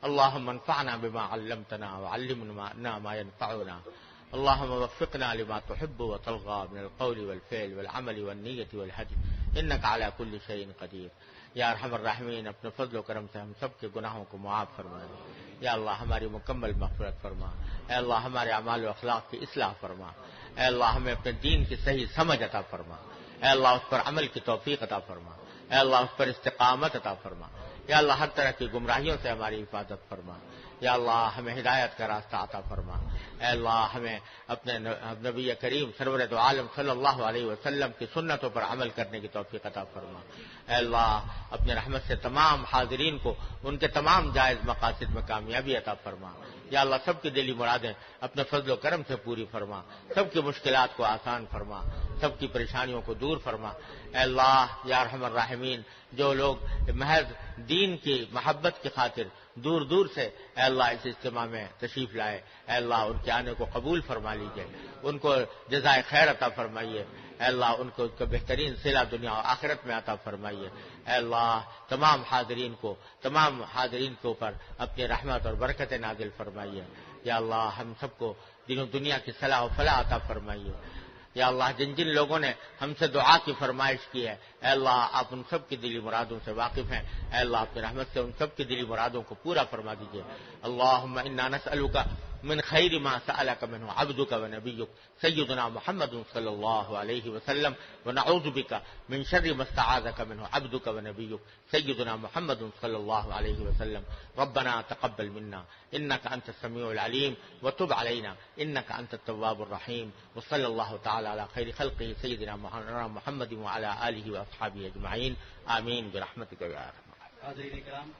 اللهم انفعنا بما علمتنا وعلمنا ما ينفعنا. اللهم وفقنا لما تحب وترضى من القول والفعل والعمل والنية والهدي. انک علی کل شیء قدیر۔ یا ارحم الراحمین، اپنے فضل و کرم سے ہم سب کے گناہوں کو معاف فرما دے۔ یا اللہ ہماری مکمل مغفرت فرما۔ اے اللہ ہمارے اعمال و اخلاق کی اصلاح فرما۔ اے اللہ ہمیں اپنے دین کی صحیح سمجھ عطا فرما۔ اے اللہ اس پر عمل کی توفیق عطا فرما۔ اے اللہ اس پر استقامت عطا فرما۔ یا اللہ ہر طرح کی گمراہیوں سے ہماری حفاظت فرما۔ یا اللہ ہمیں ہدایت کا راستہ عطا فرما۔ اے اللہ ہمیں اپنے نبی کریم سرور دو عالم صلی اللہ علیہ وسلم کی سنتوں پر عمل کرنے کی توفیق عطا فرما۔ اے اللہ اپنے رحمت سے تمام حاضرین کو ان کے تمام جائز مقاصد میں کامیابی عطا فرما۔ یا اللہ سب کی دلی مرادیں اپنے فضل و کرم سے پوری فرما، سب کی مشکلات کو آسان فرما، سب کی پریشانیوں کو دور فرما۔ اے اللہ یا ارحم الراحمین، جو لوگ محض دین کی محبت کی خاطر دور دور سے اے اللہ اس اجتماع میں تشریف لائے، اے اللہ ان کے آنے کو قبول فرما لیجیے، ان کو جزائے خیر عطا فرمائیے۔ اے اللہ ان کو بہترین صلہ دنیا اور آخرت میں عطا فرمائیے۔ اے اللہ تمام حاضرین کے اوپر اپنی رحمت اور برکت نازل فرمائیے۔ یا اللہ ہم سب کو دین و دنیا کی صلاح و فلاح عطا فرمائیے۔ یا اللہ جن جن لوگوں نے ہم سے دعا کی فرمائش کی ہے، اے اللہ آپ ان سب کی دلی مرادوں سے واقف ہیں، اے اللہ اپنی رحمت سے ان سب کی دلی مرادوں کو پورا فرما دیجیے۔ اللہم انا نسألک من خیر ما سألک منہ عبدک و نبیک سیدنا محمد صلی اللہ علیہ وسلم ونعوذ بک من شر ما استعاذک منہ عبدک و نبیک سیدنا محمد صلی اللہ علیہ وسلم۔ ربنا تقبل منا انک انت السمیع العلیم وتب علینا انک انت التواب الرحیم، وصلی اللہ تعالی علی خیر خلقہ سیدنا محمد وعلی آلہ واصحابہ اجمعین، آمین برحمتک یا ارحم۔ حاضرین کرام